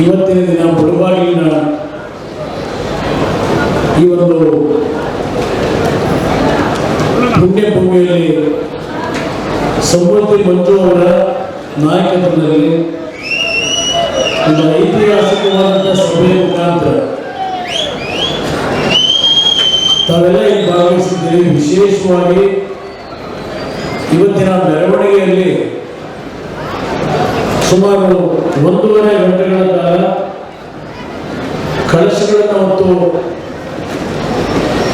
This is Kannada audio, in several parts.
ಇವತ್ತಿನ ದಿನ ಮುಳುಬಾಗಿಲಿನ ಈ ಒಂದು ಪುಣ್ಯಭೂಮಿಯಲ್ಲಿ ಸಮೃದ್ಧಿ ಮಂಜು ಅವರ ನಾಯಕತ್ವದಲ್ಲಿ ಒಂದು ಐತಿಹಾಸಿಕವಾದಂಥ ಸಭೆಯ ಮುಖಾಂತರ ತಾವೆಲ್ಲ ಇಲ್ಲಿ ಭಾಗವಹಿಸಿದ್ದೀರಿ. ವಿಶೇಷವಾಗಿ ಇವತ್ತಿನ ಮೆರವಣಿಗೆಯಲ್ಲಿ ಸುಮಾರು 1.5 ಗಂಟೆಗಳ ಕಾಲ ಕಳಶಗಳನ್ನು ಮತ್ತು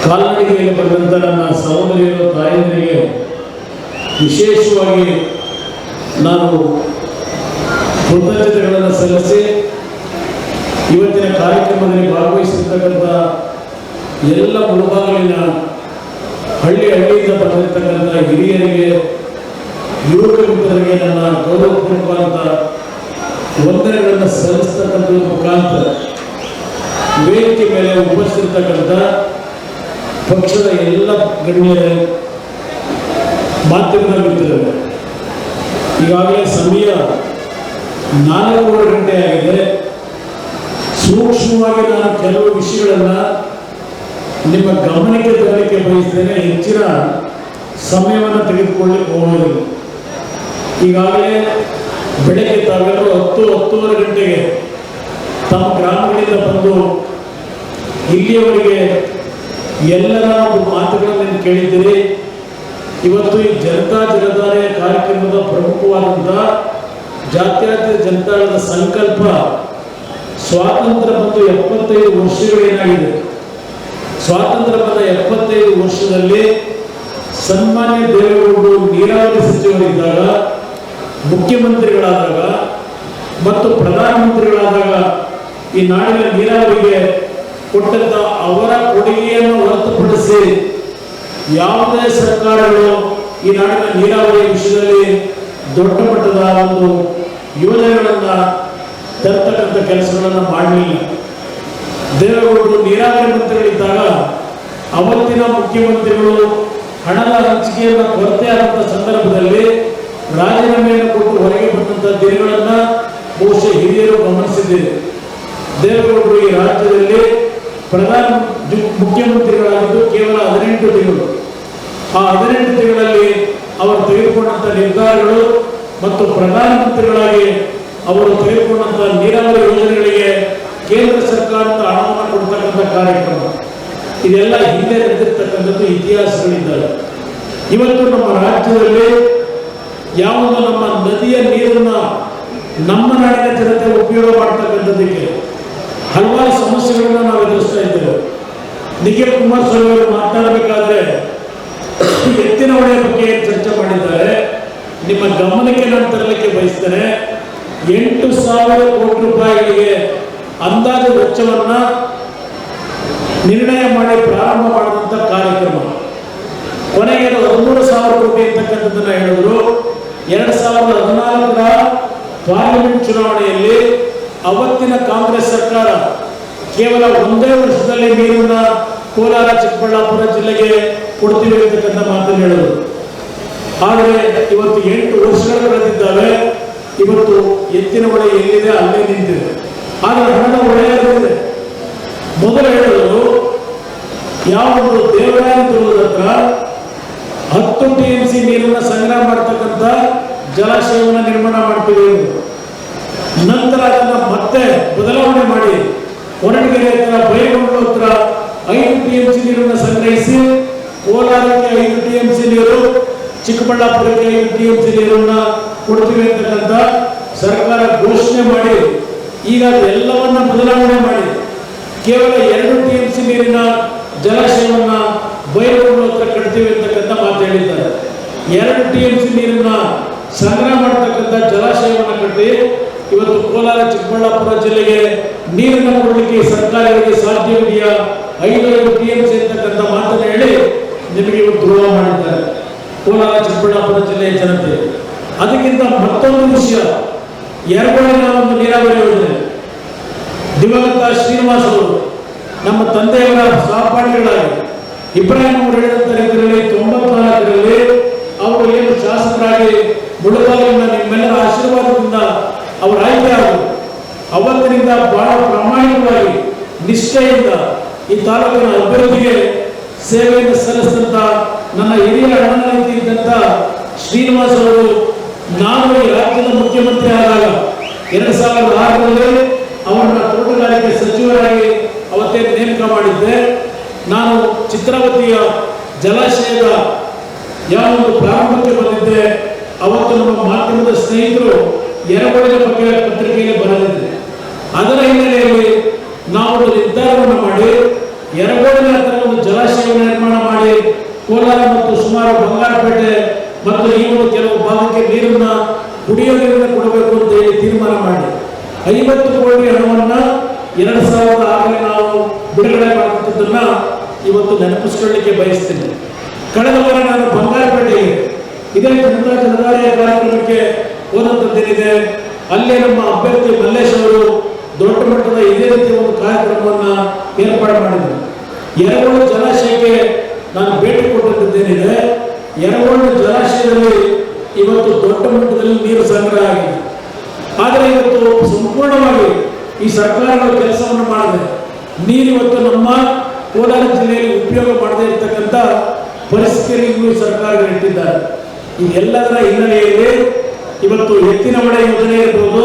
ಕಾಲ್ನಡಿಗೆಯಲ್ಲಿ ಬಂದಂಥ ನನ್ನ ಸಹೋದರಿಯರು ತಾಯಂದಿರಿಗೆ ವಿಶೇಷವಾಗಿ ನಾನು ಕೃತಜ್ಞತೆಗಳನ್ನು ಸಲ್ಲಿಸಿ ಇವತ್ತಿನ ಕಾರ್ಯಕ್ರಮದಲ್ಲಿ ಭಾಗವಹಿಸಿರ್ತಕ್ಕಂಥ ಎಲ್ಲ ಮುಳುಬಾಗಿಲಿನ ಹಳ್ಳಿಯಿಂದ ಬಂದಿರತಕ್ಕಂಥ ಹಿರಿಯರಿಗೆ, ಯುವಕ ಮಿತ್ರರಿಗೆ ನನ್ನ ಗೌರವಪೂರ್ವಕವಾದ ವಂದನೆಗಳನ್ನು ಸಲ್ಲಿಸ್ತಕ್ಕಂಥ ಮುಖಾಂತರ ವೇದಿಕೆ ಮೇಲೆ ಉಪಸ್ಥಿತಕ್ಕಂಥ ಪಕ್ಷದ ಎಲ್ಲ ಗಣ್ಯರ ಮಾಧ್ಯಮದ ಮಿತ್ರರು, ಈಗಾಗಲೇ ಸಮಯ 4:30 ಗಂಟೆ ಆಗಿದೆ. ಸೂಕ್ಷ್ಮವಾಗಿ ನಾನು ಕೆಲವು ವಿಷಯಗಳನ್ನು ನಿಮ್ಮ ಗಮನಕ್ಕೆ ತರಲಿಕ್ಕೆ ಬಯಸ್ತೇನೆ. ಹೆಚ್ಚಿನ ಸಮಯವನ್ನು ತೆಗೆದುಕೊಳ್ಳಲಿಕ್ಕೆ ಹೋಗೋದಿಲ್ಲ. ಈಗಾಗಲೇ ಬೆಳಗ್ಗೆ ತಾವೆಲ್ಲರೂ 10-10:30 ಗಂಟೆಗೆ ತಮ್ಮ ಗ್ರಾಮಗಳಿಂದ ಬಂದು ಇಲ್ಲಿಯವರೆಗೆ ಎಲ್ಲರ ಒಂದು ಮಾತುಗಳನ್ನು ಕೇಳಿದ್ದೀರಿ. ಇವತ್ತು ಈ ಜನತಾ ಜಗದಾಲಯ ಕಾರ್ಯಕ್ರಮದ ಪ್ರಮುಖವಾದಂಥ ಜಾತ್ಯತೀತ ಜನತಾದಳದ ಸಂಕಲ್ಪ ಸ್ವಾತಂತ್ರ್ಯ ಬಂದು 75 ವರ್ಷಗಳೇನಾಗಿದೆ. ಸ್ವಾತಂತ್ರ್ಯ ಬಂದ 75 ವರ್ಷದಲ್ಲಿ ಸನ್ಮಾನ್ಯ ದೇವೇಗೌಡರು ನೀರಾವರಿ ಸಚಿವರಿದ್ದಾಗ, ಮುಖ್ಯಮಂತ್ರಿಗಳಾದಾಗ ಮತ್ತು ಪ್ರಧಾನಮಂತ್ರಿಗಳಾದಾಗ ಈ ನಾಡಿನ ನೀರಾವರಿಗೆ ಕೊಟ್ಟಂತ ಅವರ ಕೊಡುಗೆಯನ್ನು ಹೊರತುಪಡಿಸಿ ಯಾವುದೇ ಸರ್ಕಾರಗಳು ಈ ನಾಡಿನ ನೀರಾವರಿ ವಿಷಯದಲ್ಲಿ ದೊಡ್ಡ ಮಟ್ಟದ ಒಂದು ಯೋಜನೆಗಳನ್ನು ತರ್ತಕ್ಕಂಥ ಕೆಲಸಗಳನ್ನು ಮಾಡಲಿಲ್ಲ. ದೇವೇಗೌಡರು ನೀರಾವರಿ ಮಂತ್ರಿಗಳಿದ್ದಾಗ ಅವತ್ತಿನ ಮುಖ್ಯಮಂತ್ರಿಗಳು ಹಣದ ಹಂಚಿಕೆಯನ್ನು ಕೊರತೆ ಆದಂಥ ಸಂದರ್ಭದಲ್ಲಿ ರಾಜೀನಾಮೆಯನ್ನು ಕೊಟ್ಟು ಹೊರಗೆ ಬಂದಂಥ ದಿನಗಳನ್ನು ಬಹುಶಃ ಹಿರಿಯರು ಗಮನಿಸಿದ್ದೇವೆ. ದೇವೇಗೌಡರು ಈ ರಾಜ್ಯದಲ್ಲಿ ಮುಖ್ಯಮಂತ್ರಿಗಳಾಗಿದ್ದು ಕೇವಲ 18 ತಿಂಗಳು. ಆ 18 ತಿಂಗಳಲ್ಲಿ ಅವರು ತೆಗೆದುಕೊಂಡಂಥ ನಿರ್ಧಾರಗಳು ಮತ್ತು ಪ್ರಧಾನಮಂತ್ರಿಗಳಾಗಿ ಅವರು ತೆಗೆದುಕೊಂಡಂಥ ನೀರಾವರಿ ಯೋಜನೆಗಳಿಗೆ ಕೇಂದ್ರ ಸರ್ಕಾರದ ಹಣವನ್ನು ಕೊಡ್ತಕ್ಕಂಥ ಕಾರ್ಯಕ್ರಮ, ಇದೆಲ್ಲ ಹಿಂದೆ ನಡೆದಿರ್ತಕ್ಕಂಥದ್ದು ಇತಿಹಾಸಗಳಿದ್ದಾವೆ. ಇವತ್ತು ನಮ್ಮ ರಾಜ್ಯದಲ್ಲಿ ಯಾವುದು ನಮ್ಮ ನದಿಯ ನೀರನ್ನು ನಮ್ಮ ನಾಡಿನ ಜನತೆ ಉಪಯೋಗ ಮಾಡ್ತಕ್ಕಂಥದ್ದಕ್ಕೆ ಹಲವಾರು ಸಮಸ್ಯೆಗಳನ್ನು ನಾವು ಎದುರಿಸ್ತಾ ಇದ್ದೇವೆ. ನಿಖಿಲ್ ಕುಮಾರಸ್ವಾಮಿ ಅವರು ಮಾತನಾಡಬೇಕಾದ್ರೆ ಎತ್ತಿನ ಹೊಳೆಯ ಬಗ್ಗೆ ಚರ್ಚೆ ಮಾಡಿದ್ದಾರೆ. ನಿಮ್ಮ ಗಮನಕ್ಕೆ ನಾನು ತರಲಿಕ್ಕೆ ಬಯಸ್ತೇನೆ. 8,000 ಕೋಟಿ ರೂಪಾಯಿಗಳಿಗೆ ಅಂದಾಜು ವೆಚ್ಚವನ್ನು ನಿರ್ಣಯ ಮಾಡಿ ಪ್ರಾರಂಭ ಮಾಡಿದಂಥ ಕಾರ್ಯಕ್ರಮ ಕೊನೆಗೆ 13,000 ಕೋಟಿ ಅಂತಕ್ಕಂಥದ್ದನ್ನು ಹೇಳಿದ್ರು. 2014ರ ಪಾರ್ಲಿಮೆಂಟ್ ಚುನಾವಣೆಯಲ್ಲಿ ಅವತ್ತಿನ ಕಾಂಗ್ರೆಸ್ ಸರ್ಕಾರ ಕೇವಲ 1 ವರ್ಷದಲ್ಲಿ ನೀರನ್ನು ಕೋಲಾರ, ಚಿಕ್ಕಬಳ್ಳಾಪುರ ಜಿಲ್ಲೆಗೆ ಕೊಡ್ತೀವಿ ಅಂತಕ್ಕಂಥ ಮಾತನ್ನು ಹೇಳಿದರು. ಆದರೆ ಇವತ್ತು 8 ವರ್ಷಗಳು ಕಳೆದಿದ್ದಾವೆ. ಇವತ್ತು ಎತ್ತಿನ ಹೊಳೆ ಎಲ್ಲಿದೆ ಅಲ್ಲೇ ನಿಂತಿದೆ. ಆದರೆ ಹಣದ ಹೊಳೆಯಾಗಿದೆ. ಮೊದಲು ಹೇಳಿದರು ಯಾವುದು ದೇವರಾಯನದುರ್ಗದ ಹತ್ರ 10 TMC ನೀರನ್ನು ಸಂಗ್ರಹ ಮಾಡ್ತಕ್ಕಂಥ ಜಲಾಶಯವನ್ನು ನಿರ್ಮಾಣ ಮಾಡ್ತೀವಿ. ನಂತರ ಅದನ್ನು ಮತ್ತೆ ಬದಲಾವಣೆ ಮಾಡಿ ಹೊರಡಗೆರೆ ಹತ್ರ, ಬೈಗೊಂಡು ಹತ್ರ 5 TMC ನೀರನ್ನು ಸಂಗ್ರಹಿಸಿ ಕೋಲಾರಕ್ಕೆ 5 TMC ನೀರು, ಚಿಕ್ಕಬಳ್ಳಾಪುರಕ್ಕೆ 5 TMC ನೀರನ್ನು ಕೊಡ್ತೀವಿ ಅಂತಕ್ಕಂಥ ಸರ್ಕಾರ ಘೋಷಣೆ ಮಾಡಿ ಈಗ ಎಲ್ಲವನ್ನ ಬದಲಾವಣೆ ಮಾಡಿ ಕೇವಲ 2 TMC ನೀರಿನ ಜಲಾಶಯವನ್ನು ಬೈಗೊಂಡು ಹತ್ರ ಕಟ್ತೀವಿ ಅಂತಕ್ಕಂಥ ಮಾತು ಹೇಳಿದ್ದಾರೆ. 2 TMC ನೀರನ್ನ ಸಂಗ್ರಹ ಮಾಡತಕ್ಕಂಥ ಜಲಾಶಯವನ್ನು ಕಟ್ಟಿ ಇವತ್ತು ಕೋಲಾರ, ಚಿಕ್ಕಬಳ್ಳಾಪುರ ಜಿಲ್ಲೆಗೆ ನೀರನ್ನು ಕೊಡಲಿಕ್ಕೆ ಸರ್ಕಾರಗಳಿಗೆ ಸಾಧ್ಯವಿದೆಯಾ? 5 TMC ಅಂತಕ್ಕಂಥ ಮಾತನ್ನು ಹೇಳಿ ನಿಮಗೆ ಇವತ್ತು ದ್ರೋಹ ಮಾಡಿದ್ದಾರೆ ಕೋಲಾರ, ಚಿಕ್ಕಬಳ್ಳಾಪುರ ಜಿಲ್ಲೆಯ ಜನತೆ. ಅದಕ್ಕಿಂತ ಮತ್ತೊಂದು ವಿಷಯ, ಯರಗೋಳಿನ ಒಂದು ನೀರಾವರಿ ಯೋಜನೆ ದಿವಂಗತ ಶ್ರೀನಿವಾಸ್ ಅವರು ನಮ್ಮ ತಂದೆಯವರ ಸಹಪಾಠಿಗಳಾಗಿ ಇಬ್ರಾಹಿಂ ಅವರು ಹೇಳಿದಂಥ ರೀತಿಯಲ್ಲಿ 94ರಲ್ಲಿ ಅವರು ಏನು ಶಾಸಕರಾಗಿ ಮುಳುಬಾಗಿಲಿನ ನಿಮ್ಮೆಲ್ಲರ ಆಶೀರ್ವಾದದಿಂದ ಅವರು ಆಯ್ಕೆ ಆದರು. ಅವರ ಅವತ್ತಿನಿಂದ ಬಹಳ ಪ್ರಾಮಾಣಿಕವಾಗಿ ನಿಷ್ಠೆಯಿಂದ ಈ ತಾಲೂಕಿನ ಅಭಿವೃದ್ಧಿಗೆ ಸೇವೆಯನ್ನು ಸಲ್ಲಿಸಿದಂಥ ನನ್ನ ಹಿರಿಯ ಅಣ್ಣನಾಗಿ ಇದ್ದಂಥ ಶ್ರೀನಿವಾಸ್ ಅವರು ನಾನು ಈ ರಾಜ್ಯದ ಮುಖ್ಯಮಂತ್ರಿ ಆದಾಗ 2006ರಲ್ಲಿ ಅವರನ್ನ ತೋಟಗಾರಿಕೆ ಸಚಿವರಾಗಿ ಅವತ್ತೇ ನೇಮಕ ಮಾಡಿದ್ದೆ. ನಾನು ಚಿತ್ರಾವತಿಯ ಜಲಾಶಯದ ಯಾವ ಒಂದು ಪ್ರಾರಂಭಕ್ಕೆ ಬಂದಿದ್ದೆ ಅವತ್ತು ನಮ್ಮ ಮಾಧ್ಯಮದ ಸ್ನೇಹಿತರು ಎರಗೋಡಿನ ಬಗ್ಗೆ ಪತ್ರಿಕೆಯಲ್ಲಿ ಬರೆದಿದ್ದೆ. ಅದರ ಹಿನ್ನೆಲೆಯಲ್ಲಿ ನಾವು ಒಂದು ನಿರ್ಧಾರವನ್ನು ಮಾಡಿ ಎರಗೋಡಿನ ಹತ್ತಿರ ಒಂದು ಜಲಾಶಯವನ್ನು ನಿರ್ಮಾಣ ಮಾಡಿ ಕೋಲಾರ ಮತ್ತು ಸುಮಾರು ಬಂಗಾರಪೇಟೆ ಮತ್ತು ಈ ಒಂದು ಕೆಲವು ಭಾಗಕ್ಕೆ ನೀರನ್ನ ಕುಡಿಯೋ ನೀರನ್ನು ಕೊಡಬೇಕು ಅಂತ ಹೇಳಿ ತೀರ್ಮಾನ ಮಾಡಿ 50 ಕೋಟಿ ಹಣವನ್ನು 2006ರಲ್ಲಿ ನಾವು ಬಿಡುಗಡೆ ಮಾಡುತ್ತಿದ್ದನ್ನ ಇವತ್ತು ನೆನಪಿಸ್ಕೊಳ್ಳಿಕ್ಕೆ ಬಯಸ್ತೀನಿ. ಕಳೆದ ವಾರ ನಾನು ಬಂಗಾರಪೇಟೆಗೆ ಇದೇ ಜನತಾ ಜನದಾರಿಯ ಕಾರ್ಯಕ್ರಮಕ್ಕೆ ಹೋದಂಥದ್ದೇನಿದೆ. ಅಲ್ಲೇ ನಮ್ಮ ಅಭ್ಯರ್ಥಿ ಮಲ್ಲೇಶ್ ಅವರು ದೊಡ್ಡ ಮಟ್ಟದ ಇದೇ ರೀತಿಯ ಒಂದು ಕಾರ್ಯಕ್ರಮವನ್ನು ಏರ್ಪಾಡು ಮಾಡಿದರು. ಎರಗೋಡು ಜಲಾಶಯಕ್ಕೆ ನಾನು ಭೇಟಿ ಕೊಟ್ಟದ್ದೇನಿದೆ. ಎರಗೋಡು ಜಲಾಶಯದಲ್ಲಿ ಇವತ್ತು ದೊಡ್ಡ ಮಟ್ಟದಲ್ಲಿ ನೀರು ಸಂಗ್ರಹ ಆಗಿದೆ. ಆದರೆ ಇವತ್ತು ಸಂಪೂರ್ಣವಾಗಿ ಈ ಸರ್ಕಾರಗಳು ಕೆಲಸವನ್ನು ಮಾಡಿದೆ. ನೀರು ಇವತ್ತು ನಮ್ಮ ಕೋಲಾರ ಜಿಲ್ಲೆಯಲ್ಲಿ ಉಪಯೋಗ ಮಾಡದೇ ಇರತಕ್ಕಂಥ ಪರಿಸ್ಥಿತಿಯಲ್ಲಿ ಸರ್ಕಾರಗಳು ಇಟ್ಟಿದ್ದಾರೆ. ಇದೆಲ್ಲದರ ಹಿನ್ನೆಲೆಯಲ್ಲಿ ಇವತ್ತು ಎತ್ತಿನ ಹೊಳೆ ಯೋಜನೆ ಇರ್ಬೋದು,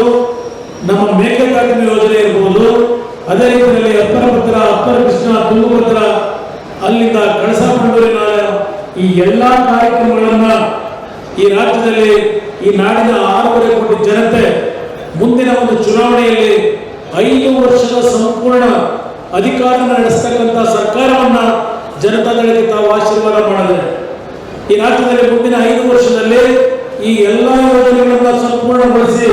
ನಮ್ಮ ಮೇಕೆದಾಟಿನ ಯೋಜನೆ ಇರ್ಬೋದು, ಅದೇ ರೀತಿಯಲ್ಲಿ ಅಪ್ಪರ ಭದ್ರ, ಅಪ್ಪರ ಕೃಷ್ಣ, ತುಂಗಭದ್ರ, ಅಲ್ಲಿಂದ ಕಳಸಾ ಬಂಡೂರಿ ನಾಲೆ, ಈ ಎಲ್ಲ ಕಾರ್ಯಕ್ರಮಗಳನ್ನ ಈ ರಾಜ್ಯದಲ್ಲಿ ಈ ನಾಡಿನ 6.5 ಕೋಟಿ ಜನತೆ ಮುಂದಿನ ಒಂದು ಚುನಾವಣೆಯಲ್ಲಿ 5 ವರ್ಷದ ಸಂಪೂರ್ಣ ಅಧಿಕಾರ ನಡೆಸತಕ್ಕಂಥ ಸರ್ಕಾರವನ್ನ ಜನತಾದಳಕ್ಕೆ ತಾವು ಆಶೀರ್ವಾದ ಮಾಡಿದೆ. ಈ ರಾಜ್ಯದಲ್ಲಿ ಮುಂದಿನ 5 ವರ್ಷದಲ್ಲಿ ಈ ಎಲ್ಲ ಯೋಜನೆಗಳನ್ನು ಸಂಪೂರ್ಣಗೊಳಿಸಿ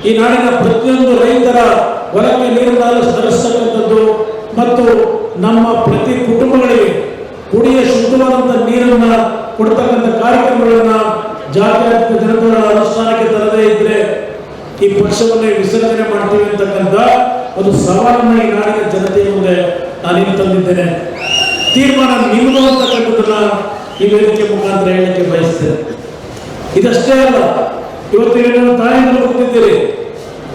ಈ ನಾಡಿನ ಪ್ರತಿಯೊಂದು ರೈತರ ಹೊಲಕ್ಕೆ ನೀರನ್ನು ಹರಿಸತಕ್ಕಂಥದ್ದು ಮತ್ತು ನಮ್ಮ ಪ್ರತಿ ಕುಟುಂಬಗಳಿಗೆ ಕುಡಿಯ ಶುದ್ಧವಾದಂಥ ನೀರನ್ನ ಕೊಡ್ತಕ್ಕಂಥ ಕಾರ್ಯಕ್ರಮಗಳನ್ನ ಜಾತ್ಯತೀತ ಜನತಾದಳ ಅನುಷ್ಠಾನಕ್ಕೆ ತರದೇ ಇದ್ರೆ ಈ ಪಕ್ಷವನ್ನೇ ವಿಸರ್ಜನೆ ಮಾಡ್ತೀವಿ ಅಂತಕ್ಕಂಥ ಒಂದು ಸವಾಲನ್ನ ಈ ನಾಡಿನ ಜನತೆಯ ಮುಂದೆ ನಾನೇನು ತಂದಿದ್ದೇನೆ. ತೀರ್ಮಾನ ನಿಮ್ಮದು ಅಂತಕ್ಕಂಥದ್ದನ್ನ ಈ ವೇದಿಕೆ ಮುಖಾಂತರ ಹೇಳಲಿಕ್ಕೆ ಬಯಸ್ತೇನೆ. ಇದಷ್ಟೇ ಅಲ್ಲ, ಇವತ್ತು ನೀವು ತಾಯಿಗಳು ಗೊತ್ತಿದ್ದೀರಿ,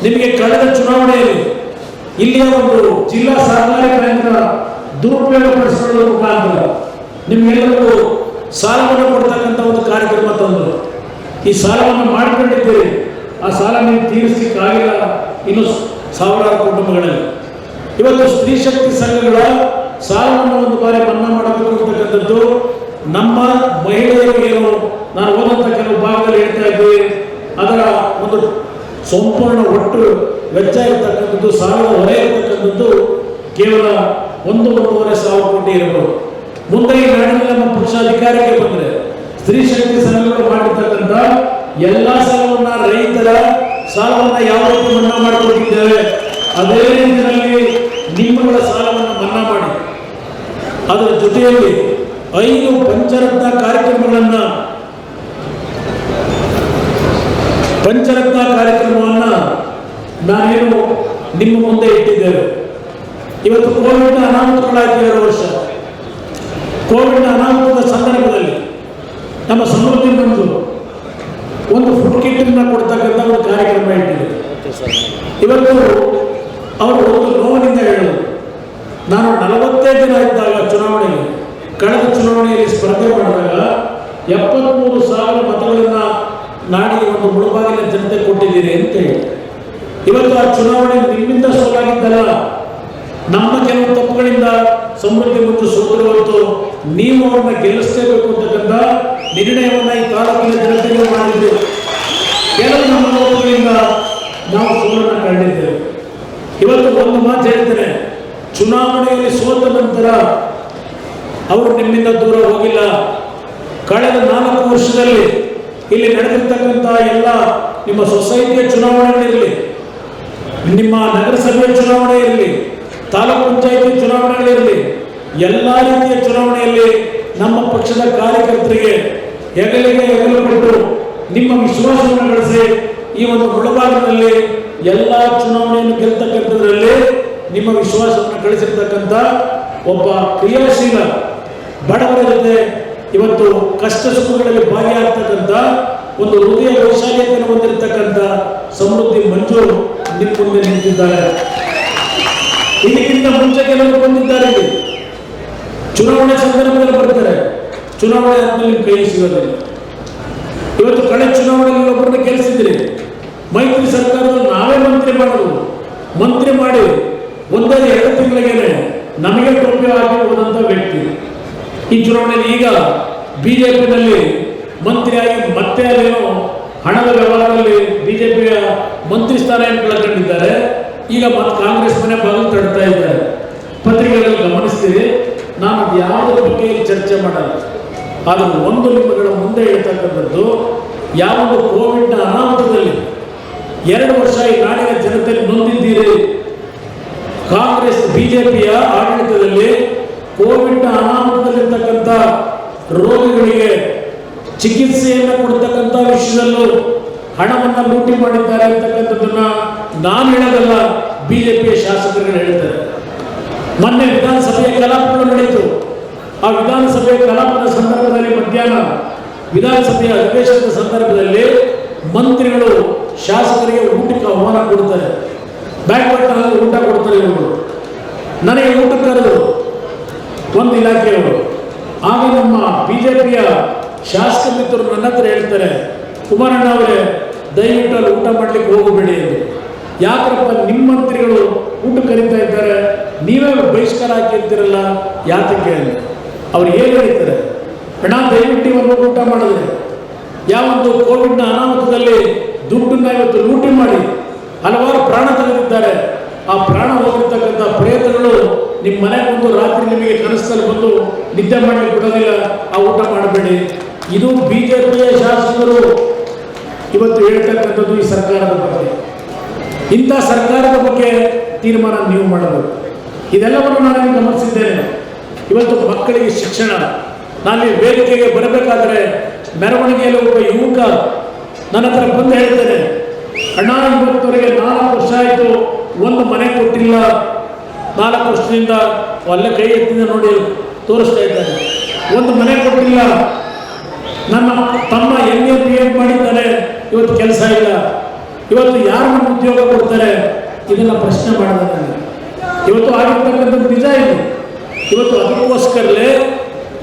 ನಿಮಗೆ ಕಳೆದ ಚುನಾವಣೆಯಲ್ಲಿ ಇಲ್ಲಿಯ ಒಂದು ಜಿಲ್ಲಾ ಸಹಕಾರಿ ಬ್ಯಾಂಕ್ನ ದುರುಪಯೋಗ ಪಡಿಸಿಕೊಳ್ಳುವ ಮುಖಾಂತರ ನಿಮ್ಗೆಲ್ಲರಿಗೂ ಸಾಲವನ್ನು ಕೊಡ್ತಕ್ಕಂಥ ಒಂದು ಕಾರ್ಯಕ್ರಮ ತಂದರು. ಈ ಸಾಲವನ್ನು ಮಾಡಿಕೊಂಡಿದ್ದೀರಿ, ಆ ಸಾಲ ನೀವು ತೀರಿಸಲಿಕ್ಕಾಗಿಲ್ಲ ಇನ್ನು ಸಾವಿರಾರು ಕುಟುಂಬಗಳಲ್ಲಿ. ಇವತ್ತು ಸ್ತ್ರೀ ಶಕ್ತಿ ಸಂಘಗಳ ಸಾಲವನ್ನು ಒಂದು ಬಾರಿ ಮನ್ನಾ ಮಾಡಬೇಕು ಅಂತಕ್ಕಂಥದ್ದು ನಮ್ಮ ಮಹಿಳೆಯರಿಗೆ ಏನು ನಾನು ಓದಂಥ ಕೆಲವು ಭಾಗದಲ್ಲಿ ಹೇಳ್ತಾ ಇದ್ದೀವಿ, ಅದರ ಒಂದು ಸಂಪೂರ್ಣ ಒಟ್ಟು ವೆಚ್ಚ ಇರತಕ್ಕಂಥದ್ದು, ಸಾಲದ ಹೊರೆ ಇರತಕ್ಕಂಥದ್ದು ಕೇವಲ 1-1.5 ಸಾವಿರ ಕೋಟಿ ಇರಬಹುದು. ಮುಂದೆ ಈ ನಾಡಿನಲ್ಲಿ ನಮ್ಮ ಪಕ್ಷ ಅಧಿಕಾರಕ್ಕೆ ಬಂದರೆ ಸ್ತ್ರೀ ಶಕ್ತಿ ಸಂಘಗಳು ಮಾಡಿರ್ತಕ್ಕಂಥ ಎಲ್ಲ ಸಾಲವನ್ನ, ರೈತರ ಸಾಲವನ್ನ ಯಾವ ರೀತಿ ಮನ್ನಾ ಮಾಡಿಕೊಟ್ಟಿದ್ದೇವೆ ಅದೇ ರೀತಿಯಲ್ಲಿ ನಿಮ್ಮಗಳ ಸಾಲವನ್ನು ಮನ್ನಾ ಮಾಡಿ ಅದರ ಜೊತೆಯಲ್ಲಿ 5 ಪಂಚರತ್ನ ಕಾರ್ಯಕ್ರಮವನ್ನ ನಾನೇನು ನಿಮ್ಮ ಮುಂದೆ ಇಟ್ಟಿದ್ದೇವೆ. ಇವತ್ತು ಕೋವಿಡ್ ಅನಾಹುತಗಳಾಗಿ 2 ವರ್ಷ. ಕೋವಿಡ್ ಅನಾಹುತದ ಸಂದರ್ಭದಲ್ಲಿ ನಮ್ಮ ಸಮೃದ್ಧಿ ಬಂದು ಒಂದು ಫುಡ್ ಕಿಟ್ ಅನ್ನು ಕೊಡ್ತಕ್ಕಂಥ ಒಂದು ಕಾರ್ಯಕ್ರಮ ಇಟ್ಟಿದೆ. ಇವತ್ತು ಅವರು ಒಂದು ನೋವಿನಿಂದ ಹೇಳೋದು, ನಾನು 45 ದಿನ ಇದ್ದಾಗ ಚುನಾವಣೆಗೆ, ಕಳೆದ ಚುನಾವಣೆಯಲ್ಲಿ ಸ್ಪರ್ಧೆ ಮಾಡಿದಾಗ 73,000 ಮತಗಳನ್ನ ನಾಡಿಗೆ ಒಂದು ಮುಳುಬಾಗಿಲ ಜನತೆ ಕೊಟ್ಟಿದ್ದೀರಿ ಅಂತ ಹೇಳಿ. ಇವತ್ತು ಆ ಚುನಾವಣೆ ನಿಮ್ಮಿಂದ ಸೋಲಾಗಿದ್ದಲ್ಲ, ನಮ್ಮ ಕೆಲವು ತಪ್ಪುಗಳಿಂದ ಸಮೃದ್ಧಿ ಮುಂದೆ ಸೋತರು ಹೊರತು ನೀವು ಅವ್ರನ್ನ ಗೆಲ್ಲಿಸಲೇಬೇಕು ಅಂತಕ್ಕಂಥ ನಿರ್ಣಯವನ್ನ ಈ ತಾಲೂಕಿನ ಜನತೆಗೆ ಮಾಡಿದ್ದೇವೆ. ಕೆಲವು ನಮ್ಮ ತಪ್ಪುಗಳಿಂದ ನಾವು ಸೋಲನ್ನು ಕಂಡಿದ್ದೇವೆ. ಇವತ್ತು ಒಂದು ಮಾತು ಹೇಳ್ತೇನೆ, ಚುನಾವಣೆಯಲ್ಲಿ ಸೋತ ನಂತರ ಅವರು ನಿಮ್ಮಿಂದ ದೂರ ಹೋಗಿಲ್ಲ. ಕಳೆದ 4 ವರ್ಷದಲ್ಲಿ ಇಲ್ಲಿ ನಡೆದಿರ್ತಕ್ಕಂಥ ಎಲ್ಲ ನಿಮ್ಮ ಸೊಸೈಟಿಯ ಚುನಾವಣೆಗಳಿರಲಿ, ನಿಮ್ಮ ನಗರಸಭೆಯ ಚುನಾವಣೆ ಇರಲಿ, ತಾಲೂಕು ಪಂಚಾಯಿತಿ ಚುನಾವಣೆಗಳಿರಲಿ, ಎಲ್ಲ ರೀತಿಯ ಚುನಾವಣೆಯಲ್ಲಿ ನಮ್ಮ ಪಕ್ಷದ ಕಾರ್ಯಕರ್ತರಿಗೆ ಹೆಗಲಿಗೆ ಹೆಗಲು ಕೊಟ್ಟು ನಿಮ್ಮ ವಿಶ್ವಾಸವನ್ನು ಗಳಿಸಿ ಈ ಒಂದು ಮುಳುಬಾಗಿಲಿನಲ್ಲಿ ಎಲ್ಲ ಚುನಾವಣೆಯನ್ನು ಗೆಲ್ತಕ್ಕಂಥದ್ರಲ್ಲಿ ನಿಮ್ಮ ವಿಶ್ವಾಸವನ್ನು ಗಳಿಸಿರ್ತಕ್ಕಂಥ ಒಬ್ಬ ಕ್ರಿಯಾಶೀಲ ಬಡವರ ಜೊತೆ ಇವತ್ತು ಕಷ್ಟ ಸುಖಗಳಲ್ಲಿ ಭಾಗಿಯಾಗ್ತಕ್ಕಂಥ ಒಂದು ಹೃದಯ ವೈಶಾಲ್ಯತೆಯನ್ನು ಹೊಂದಿರತಕ್ಕಂಥ ಸಮೃದ್ಧಿ ಮಂಜು ನಿಮ್ಮ ಮುಂದೆ ನಿಂತಿದ್ದಾರೆ. ಇದಕ್ಕಿಂತ ಮುಂಚೆ ಕೆಲವರು ಬಂದಿದ್ದಾರೆ. ಇಲ್ಲಿ ಚುನಾವಣೆ ಸಂದರ್ಭದಲ್ಲಿ ಬರ್ತಾರೆ, ಚುನಾವಣೆ ಆದ್ಮೇಲೆ ಕೈ ಸಿಗೋದಿಲ್ಲ. ಇವತ್ತು ಕಳೆದ ಚುನಾವಣೆಯಲ್ಲಿ ಒಬ್ಬರನ್ನ ಗೆಲ್ಲಿಸಿದ್ರಿ. ಮೈತ್ರಿ ಸರ್ಕಾರದಲ್ಲಿ ನಾವೇ ಮಂತ್ರಿ ಮಾಡೋದು, ಮಂತ್ರಿ ಮಾಡಿ 1-2 ತಿಂಗಳಿಗೆ ನಮಗೆ ಟೋಪಿ ಆಗಿ ಹೋದಂಥ ವ್ಯಕ್ತಿ ಈ ಚುನಾವಣೆಯಲ್ಲಿ ಈಗ ಬಿಜೆಪಿನಲ್ಲಿ ಮಂತ್ರಿಯಾಗಿ ಮತ್ತೆ ಅದೇನೋ ಹಣದ ವ್ಯವಹಾರದಲ್ಲಿ ಬಿಜೆಪಿಯ ಮಂತ್ರಿ ಸ್ಥಾನ ಕಳ್ಕೊಂಡಿದ್ದಾರೆ. ಈಗ ಮತ್ತೆ ಕಾಂಗ್ರೆಸ್ ಮನೆ ಬಾಗಿಲು ತಡ್ತಾ ಇದ್ದಾರೆ. ಪತ್ರಿಕೆಗಳಲ್ಲಿ ಗಮನಿಸ್ತೀರಿ. ನಾನು ಅದು ಯಾವುದ್ರ ಬಗ್ಗೆ ಚರ್ಚೆ ಮಾಡಲ್ಲ. ಆದರೆ ಒಂದು ನಿಮ್ಮಗಳ ಮುಂದೆ ಹೇಳ್ತಕ್ಕಂಥದ್ದು, ಯಾವೊಂದು ಕೋವಿಡ್ನ ಅನಾಹುತದಲ್ಲಿ 2 ವರ್ಷ ಈ ನಾಡಿನ ಜನತೆ ನೊಂದಿದ್ದೀರಿ. ಕಾಂಗ್ರೆಸ್ ಬಿಜೆಪಿಯ ಆಡಳಿತದಲ್ಲಿ ಕೋವಿಡ್ನ ಅನಾಹುತದಲ್ಲಿರ್ತಕ್ಕಂಥ ರೋಗಿಗಳಿಗೆ ಚಿಕಿತ್ಸೆಯನ್ನು ಕೊಡ್ತಕ್ಕಂಥ ವಿಷಯದಲ್ಲೂ ಹಣವನ್ನು ಲೂಟಿ ಮಾಡಿದ್ದಾರೆ ಅಂತಕ್ಕಂಥದ್ದನ್ನ ನಾನು ಹೇಳೋದಲ್ಲ, ಬಿಜೆಪಿಯ ಶಾಸಕರುಗಳು ಹೇಳ್ತಾರೆ. ಮೊನ್ನೆ ವಿಧಾನಸಭೆಯ ಕಲಾಪಗಳು ನಡೆಯಿತು. ಆ ವಿಧಾನಸಭೆಯ ಕಲಾಪದ ಸಂದರ್ಭದಲ್ಲಿ ಮಧ್ಯಾಹ್ನ ವಿಧಾನಸಭೆಯ ಅಧಿವೇಶನದ ಸಂದರ್ಭದಲ್ಲಿ ಮಂತ್ರಿಗಳು ಶಾಸಕರಿಗೆ ಊಟಕ್ಕೆ ಆಹ್ವಾನ ಕೊಡ್ತಾರೆ. ಬ್ಯಾಕ್ವರ್ಡ್ನಲ್ಲಿ ಊಟ ಕೊಡ್ತಾರೆ. ಇವರು ನನಗೆ ಊಟ ಕರೆದು ಒಂದು ಇಲಾಖೆಯವರು. ಆಗ ನಮ್ಮ ಬಿಜೆಪಿಯ ಶಾಸಕ ಮಿತ್ರರು ನನ್ನ ಹತ್ರ ಹೇಳ್ತಾರೆ, ಕುಮಾರಣ್ಣ ಅವರೇ ದಯವಿಟ್ಟು ಅಲ್ಲಿ ಊಟ ಮಾಡಲಿಕ್ಕೆ ಹೋಗಬೇಡಿ ಎಂದು. ಯಾಕಪ್ಪ ನಿಮ್ಮ ಮಂತ್ರಿಗಳು ಊಟ ಕರೀತಾ ಇದ್ದಾರೆ, ನೀವೇ ಬಹಿಷ್ಕಾರ ಹಾಕಿರ್ತೀರಲ್ಲ ಯಾತಕ್ಕೆ ಅಂತ. ಅವ್ರು ಏನು ಹೇಳ್ತಾರೆ, ಅಣ್ಣ ದಯವಿಟ್ಟು ಇವರು ಊಟ ಮಾಡಿದ್ರೆ ಯಾವೊಂದು ಕೋವಿಡ್ನ ಅನಾಹುತದಲ್ಲಿ ದುಡ್ಡನ್ನ ಇವತ್ತು ಲೂಟಿ ಮಾಡಿ ಹಲವಾರು ಪ್ರಾಣ ತೆಗೆದಿದ್ದಾರೆ. ಆ ಪ್ರಾಣ ಹೋಗಿರ್ತಕ್ಕಂಥ ಪ್ರಯತ್ನಗಳು ನಿಮ್ಮ ಮನೆಗೆ ಬಂದು ರಾತ್ರಿ ನಿಮಗೆ ಕನಸಲ್ಲಿ ಬಂದು ನಿದ್ದೆ ಮಾಡಲಿಕ್ಕೆ ಬಿಡೋದಿಲ್ಲ, ಆ ಊಟ ಮಾಡಬೇಡಿ. ಇದು ಬಿಜೆಪಿಯ ಶಾಸಕರು ಇವತ್ತು ಹೇಳ್ತಕ್ಕಂಥದ್ದು ಈ ಸರ್ಕಾರದ ಬಗ್ಗೆ. ಇಂಥ ಸರ್ಕಾರದ ಬಗ್ಗೆ ತೀರ್ಮಾನ ನೀವು ಮಾಡಬೇಕು. ಇದೆಲ್ಲವನ್ನು ನಾನು ಗಮನಿಸಿದ್ದೇನೆ. ಇವತ್ತು ಮಕ್ಕಳಿಗೆ ಶಿಕ್ಷಣ, ನಾನು ಈ ವೇದಿಕೆಗೆ ಬರಬೇಕಾದ್ರೆ ಮೆರವಣಿಗೆಯಲ್ಲಿ ಒಬ್ಬ ಯುವಕ ನನ್ನ ಹತ್ರ ಬಂದು ಹೇಳ್ತೇನೆ, ಅಣ್ಣ ಇವತ್ತವರೆಗೆ 4 ವರ್ಷ ಆಯಿತು, ಒಂದು ಮನೆ ಕೊಟ್ಟಿಲ್ಲ. 4 ವರ್ಷದಿಂದ ಅಲ್ಲೇ ಕೈ ಎತ್ತಿಂದ ನೋಡಿ ತೋರಿಸ್ತಾ ಇದ್ದಾರೆ, ಒಂದು ಮನೆ ಕೊಟ್ಟಿಲ್ಲ. ನನ್ನ ತಮ್ಮ MA BEd ಮಾಡಿದ್ದಾರೆ, ಇವತ್ತು ಕೆಲಸ ಇಲ್ಲ. ಇವತ್ತು ಯಾರು ನಮ್ಮ ಉದ್ಯೋಗ ಕೊಡ್ತಾರೆ? ಇದನ್ನು ಪ್ರಶ್ನೆ ಮಾಡಿದೆ. ಇವತ್ತು ಆಗಿರ್ತಕ್ಕಂಥದ್ದು ನಿಜ ಇದೆ. ಇವತ್ತು ಅದಕ್ಕೋಸ್ಕರಲೇ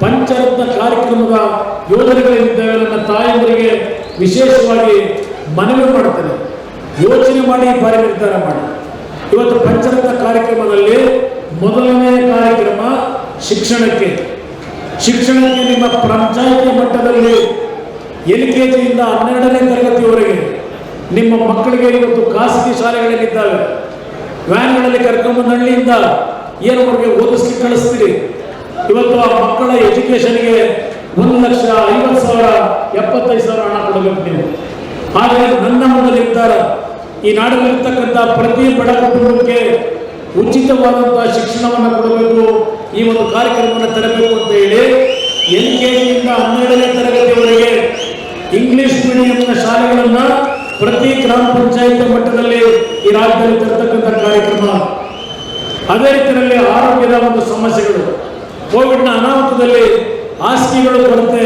ಪಂಚರತ್ನ ಕಾರ್ಯಕ್ರಮದ ಯೋಜನೆಗಳಿದ್ದಾವೆ. ನನ್ನ ತಾಯಂದರಿಗೆ ವಿಶೇಷವಾಗಿ ಮನವಿ ಮಾಡ್ತಾರೆ, ಯೋಚನೆ ಮಾಡಿ ಬಾರಿ ನಿರ್ಧಾರ ಮಾಡಿ. ಇವತ್ತು ಪಂಚರತ್ನ ಕಾರ್ಯಕ್ರಮದಲ್ಲಿ ಮೊದಲನೇ ಕಾರ್ಯಕ್ರಮ ಶಿಕ್ಷಣಕ್ಕೆ ನಿಮ್ಮ ಪಂಚಾಯಿತಿ ಮಟ್ಟದಲ್ಲಿ LKG ಇಂದ 12ನೇ ತರಗತಿಯವರೆಗೆ ನಿಮ್ಮ ಮಕ್ಕಳಿಗೆ ಇವತ್ತು ಖಾಸಗಿ ಶಾಲೆಗಳಲ್ಲಿದ್ದಾವೆ. ವ್ಯಾನ್ಗಳಲ್ಲಿ ಕರ್ಕೊಂಬಂದು ಹಳ್ಳಿಯಿಂದ ಏನು ಅವ್ರಿಗೆ ಓದಿಸ್ಲಿಕ್ಕೆ ಕಳಿಸ್ತೀರಿ. ಇವತ್ತು ಆ ಮಕ್ಕಳ ಎಜುಕೇಷನ್ಗೆ 1,50,000 75,000 ಹಣ ಕೊಡಬೇಕು ನೀವು. ಆದರೆ ನನ್ನ ಒಂದು ನಿರ್ಧಾರ, ಈ ನಾಡಿನಲ್ಲಿರ್ತಕ್ಕಂಥ ಪ್ರತಿ ಬಡ ಕುಟುಂಬಕ್ಕೆ ಉಚಿತವಾದಂತಹ ಶಿಕ್ಷಣವನ್ನು ಕೊಡಬೇಕು, ಈ ಒಂದು ಕಾರ್ಯಕ್ರಮವನ್ನು ತರಬೇಕು ಅಂತ ಹೇಳಿ LKG ಇಂದ 12ನೇ ತರಗತಿಯವರೆಗೆ ಇಂಗ್ಲಿಷ್ ಮೀಡಿಯಂನ ಶಾಲೆಗಳನ್ನು ಪ್ರತಿ ಗ್ರಾಮ ಪಂಚಾಯತ್ ಮಟ್ಟದಲ್ಲಿ ಈ ರಾಜ್ಯದಲ್ಲಿ ತರತಕ್ಕಂಥ ಕಾರ್ಯಕ್ರಮ. ಅದೇ ರೀತಿಯಲ್ಲಿ ಆರೋಗ್ಯದ ಒಂದು ಸಮಸ್ಯೆಗಳು, ಕೋವಿಡ್ನ ಅನಾಹುತದಲ್ಲಿ ಹಾಸಿಗೆಗಳು ಕೊರತೆ,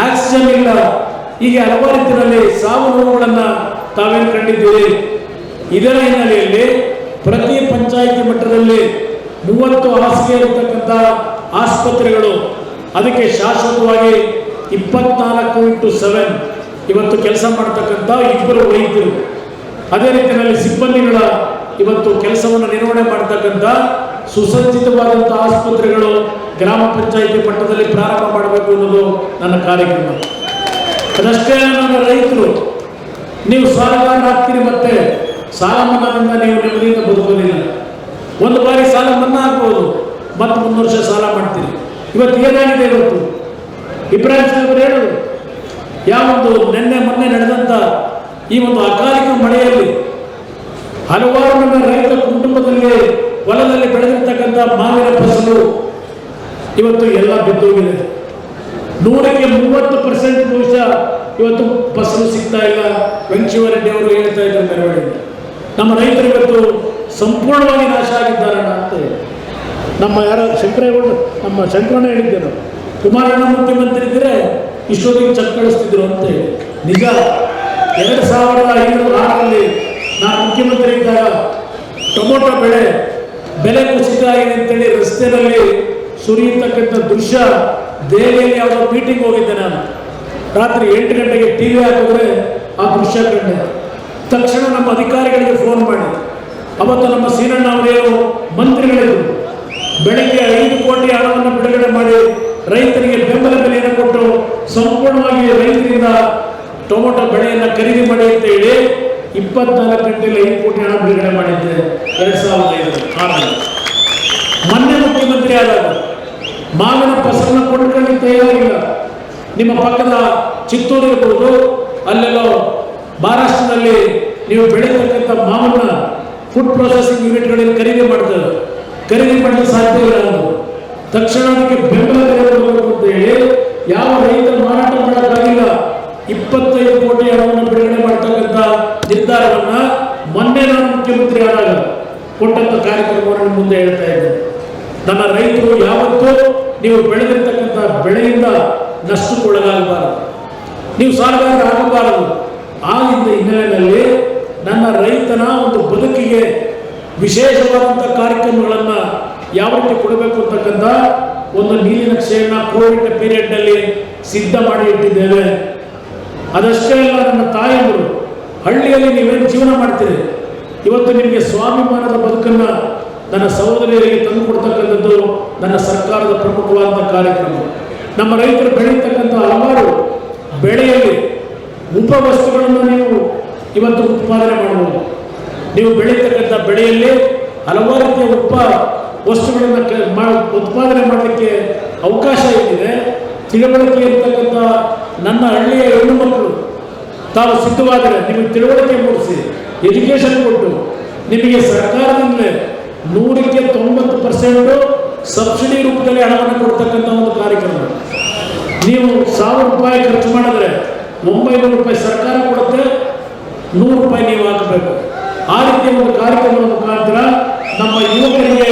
ಆಕ್ಸಿಜನ್ ಇಲ್ಲ, ಹೀಗೆ ಹಲವಾರು ರೀತಿಯಲ್ಲಿ ಸಾವು ನೋವುಗಳನ್ನು ತಾವೇನು ಕಂಡಿದ್ದೀರಿ. ಇದರ ಹಿನ್ನೆಲೆಯಲ್ಲಿ ಪ್ರತಿ ಪಂಚಾಯಿತಿ ಮಟ್ಟದಲ್ಲಿ 30 ಹಾಸಿಗೆ ಇರತಕ್ಕಂಥ ಆಸ್ಪತ್ರೆಗಳು, ಅದಕ್ಕೆ ಶಾಶ್ವತವಾಗಿ 24x7 ಇವತ್ತು ಕೆಲಸ ಮಾಡ್ತಕ್ಕಂಥ 2 ವೈದ್ಯರು, ಅದೇ ರೀತಿಯಲ್ಲಿ ಸಿಬ್ಬಂದಿಗಳ ಇವತ್ತು ಕೆಲಸವನ್ನು ನಿರ್ವಹಣೆ ಮಾಡ್ತಕ್ಕಂಥ ಸುಸಜ್ಜಿತವಾದಂಥ ಆಸ್ಪತ್ರೆಗಳು ಗ್ರಾಮ ಪಂಚಾಯಿತಿ ಮಟ್ಟದಲ್ಲಿ ಪ್ರಾರಂಭ ಮಾಡಬೇಕು ಅನ್ನೋದು ನನ್ನ ಕಾರ್ಯಕ್ರಮ. ಅದಷ್ಟೇ ನನ್ನ ರೈತರು, ನೀವು ಸಾಲಗಾರರಾಗ್ತೀರಿ, ಮತ್ತೆ ಸಾಲ ಮನ್ನಾದಿಂದ ನೀವು ನೆಮ್ಮದಿಯಿಂದ ಬದುಕೋದಿಲ್ಲ. ಒಂದು ಬಾರಿ ಸಾಲ ಮನ್ನಾ ಆಗ್ಬೋದು, ಮತ್ತೆ 3 ವರ್ಷ ಸಾಲ ಮಾಡ್ತೀರಿ. ಇವತ್ತು ಏನಾಗಿದೆ? ಇವತ್ತು ಇಬ್ರಾಹಿಂ ಸಾಹೇಬರು ಹೇಳೋದು, ಯಾವೊಂದು ಮೊನ್ನೆ ನಡೆದಂಥ ಈ ಒಂದು ಅಕಾಲಿಕ ಮಳೆಯಲ್ಲಿ ಹಲವಾರು ನನ್ನ ರೈತ ಕುಟುಂಬದಲ್ಲಿ ಹೊಲದಲ್ಲಿ ಬೆಳೆದಿರ್ತಕ್ಕಂಥ ಮಾವಿನ ಫಸಲು ಇವತ್ತು ಎಲ್ಲ ಬಿದ್ದೋಗಿದೆ. 100ಕ್ಕೆ 30% ಬಹುಶಃ ಇವತ್ತು ಫಸಲು ಸಿಗ್ತಾ ಇಲ್ಲ. ವೆಂಕಟೇಶ್ವರರೆಡ್ಡಿ ಅವರು ಹೇಳ್ತಾ ಇದ್ದಾರೆ ಮೆರವಣಿಗೆ. ನಮ್ಮ ರೈತರು ಇವತ್ತು ಸಂಪೂರ್ಣವಾಗಿ ನಾಶ ಆಗಿದ್ದಾರಣ್ಣ ಅಂತ ಹೇಳಿ ನಮ್ಮ ಶಂಕರಣ್ಣ ಹೇಳಿದ್ದೇನು, ಕುಮಾರಣ್ಣ ಮುಖ್ಯಮಂತ್ರಿ ಇದ್ದರೆ ಇಷ್ಟೊತ್ತಿಗೆ ಚೆಕ್ ಕಳಿಸ್ತಿದ್ರು ಅಂತ ಹೇಳಿ. ನಿಜ, 2006ರಲ್ಲಿ ನಾನು ಮುಖ್ಯಮಂತ್ರಿ ಇದ್ದಾಗ ಟೊಮೊಟೊ ಬೆಲೆ ಕುಸಿತ ಆಗಿದೆ ಅಂತೇಳಿ ರಸ್ತೆಯಲ್ಲಿ ಸುರಿಯತಕ್ಕಂಥ ದೃಶ್ಯ, ದೆಹಲಿಯಲ್ಲಿ ಯಾವುದೋ ಮೀಟಿಂಗ್ ಹೋಗಿದ್ದೆ ನಾನು. ರಾತ್ರಿ 8 ಗಂಟೆಗೆ ಟಿವಿ ಹಾಕಿದ್ರೆ ಆ ದೃಶ್ಯ ಕಂಡೆ. ತಕ್ಷಣ ನಮ್ಮ ಅಧಿಕಾರಿಗಳಿಗೆ ಫೋನ್ ಮಾಡಿ, ಅವತ್ತು ನಮ್ಮ ಸೀನಣ್ಣ ಅವರೇನು ಮಂತ್ರಿಗಳಿದ್ರು, ಬೆಳಗ್ಗೆ 5 ಕೋಟಿ ಹಣವನ್ನು ಬಿಡುಗಡೆ ಮಾಡಿ ರೈತರಿಗೆ ಬೆಂಬಲ ಬೆಲೆಯನ್ನು ಕೊಟ್ಟು ಸಂಪೂರ್ಣವಾಗಿ ರೈತರಿಂದ ಟೊಮೊಟೊ ಬೆಳೆಯನ್ನು ಖರೀದಿ ಮಾಡಿ ಅಂತ ಹೇಳಿ 24 ಗಂಟೆಯಲ್ಲಿ 5 ಕೋಟಿ ಹಣ ಬಿಡುಗಡೆ ಮಾಡಿದ್ದೆ 2005. ಮೊನ್ನೆ ಮುಖ್ಯಮಂತ್ರಿ ಆದಾಗ ಮಾವಿನ ಫಸಲನ್ನು ಕೊಂಡ್ಕೊಳ್ಳಿ ತಯಾರಿಲ್ಲ. ನಿಮ್ಮ ಪಕ್ಕದ ಚಿತ್ತೂರು ಇರ್ಬೋದು, ಅಲ್ಲೆಲ್ಲೋ ಮಹಾರಾಷ್ಟ್ರದಲ್ಲಿ ನೀವು ಬೆಳೀತಕ್ಕಂಥ ಮಾವನ್ನ ಫುಡ್ ಪ್ರೊಸೆಸಿಂಗ್ ಯೂನಿಟ್ಗಳಲ್ಲಿ ಖರೀದಿ ಮಾಡ್ತಾರೆ. ಖರೀದಿ ಮಾಡಲು ಸಾಧ್ಯ ಇಲ್ಲ. ತಕ್ಷಣ ಅದಕ್ಕೆ ಬೆಂಬಲ ಬೆಲೆ ಕೊಡಬೇಕು ಅಂತ ಹೇಳಿ ಯಾವ ರೈತ ಮಾರಾಟ ಮಾಡೋಕ್ಕಾಗಿಲ್ಲ 25 ಕೋಟಿ ಹಣವನ್ನು ಬಿಡುಗಡೆ ಮಾಡ್ತಕ್ಕಂಥ ನಿರ್ಧಾರವನ್ನ ಮೊನ್ನೆ ನಾನು ಮುಖ್ಯಮಂತ್ರಿ ಆದಾಗ ಕೊಟ್ಟಂತ ಕಾರ್ಯಕ್ರಮವನ್ನು ಮುಂದೆ ಹೇಳ್ತಾ ಇದ್ದೇನೆ. ನನ್ನ ರೈತರು ಯಾವತ್ತೂ ನೀವು ಬೆಳೆದಿರ್ತಕ್ಕಂಥ ಬೆಳೆಯಿಂದ ನಷ್ಟಕ್ಕೊಳಗಾಗಬಾರದು, ನೀವು ಸಾಲಗಾರರಾಗಬಾರದು. ಆ ಹಿನ್ನೆಲೆಯಲ್ಲಿ ನನ್ನ ರೈತನ ಒಂದು ಬದುಕಿಗೆ ವಿಶೇಷವಾದಂಥ ಕಾರ್ಯಕ್ರಮಗಳನ್ನು ಯಾವ ರೀತಿ ಕೊಡಬೇಕು ಅಂತಕ್ಕಂಥ ಒಂದು ನೀಲಿನಕ್ಷೆಯನ್ನು ಕೋವಿಡ್ ಪೀರಿಯಡ್ನಲ್ಲಿ ಸಿದ್ಧ ಮಾಡಿ ಇಟ್ಟಿದ್ದೇವೆ. ಅದಷ್ಟೇ ಅಲ್ಲ, ನನ್ನ ತಾಯಂದರು ಹಳ್ಳಿಯಲ್ಲಿ ನೀವೇನು ಜೀವನ ಮಾಡ್ತೀರಿ, ಇವತ್ತು ನಿಮಗೆ ಸ್ವಾಭಿಮಾನದ ಬದುಕನ್ನು ನನ್ನ ಸಹೋದರಿಯರಿಗೆ ತಂದು ಕೊಡ್ತಕ್ಕಂಥದ್ದು ನನ್ನ ಸರ್ಕಾರದ ಪ್ರಮುಖವಾದಂಥ ಕಾರ್ಯಕ್ರಮ. ನಮ್ಮ ರೈತರು ಬೆಳೀತಕ್ಕಂಥ ಹಲವಾರು ಬೆಳೆಯಲ್ಲಿ ಉಪವಸ್ತುಗಳನ್ನು ನೀವು ಇವತ್ತು ಉತ್ಪಾದನೆ ಮಾಡಬಹುದು. ನೀವು ಬೆಳೀತಕ್ಕಂಥ ಬೆಳೆಯಲ್ಲಿ ಹಲವಾರು ರೀತಿಯ ವಸ್ತುಗಳನ್ನು ಉತ್ಪಾದನೆ ಮಾಡಲಿಕ್ಕೆ ಅವಕಾಶ ಏನಿದೆ. ತಿಳುವಳಿಕೆ ಇರ್ತಕ್ಕಂಥ ನನ್ನ ಹಳ್ಳಿಯ ಹೆಣ್ಣು ಮಕ್ಕಳು ತಾವು ಸಿದ್ಧವಾದರೆ ನಿಮಗೆ ತಿಳುವಳಿಕೆ ಮೂಡಿಸಿ ಎಜುಕೇಷನ್ ಕೊಟ್ಟು ನಿಮಗೆ ಸರ್ಕಾರದಿಂದಲೇ 100ಕ್ಕೆ 90% ಸಬ್ಸಿಡಿ ರೂಪದಲ್ಲಿ ಹಣವನ್ನು ಕೊಡ್ತಕ್ಕಂಥ ಒಂದು ಕಾರ್ಯಕ್ರಮ. ನೀವು 1000 ರೂಪಾಯಿ ಖರ್ಚು ಮಾಡಿದ್ರೆ 900 ರೂಪಾಯಿ ಸರ್ಕಾರ ಕೊಡುತ್ತೆ, 100 ರೂಪಾಯಿ ನೀವು ಹಾಕಬೇಕು. ಆ ರೀತಿಯ ಒಂದು ಕಾರ್ಯಕ್ರಮದ ಮುಖಾಂತರ ನಮ್ಮ ಯುವಕರಿಗೆ,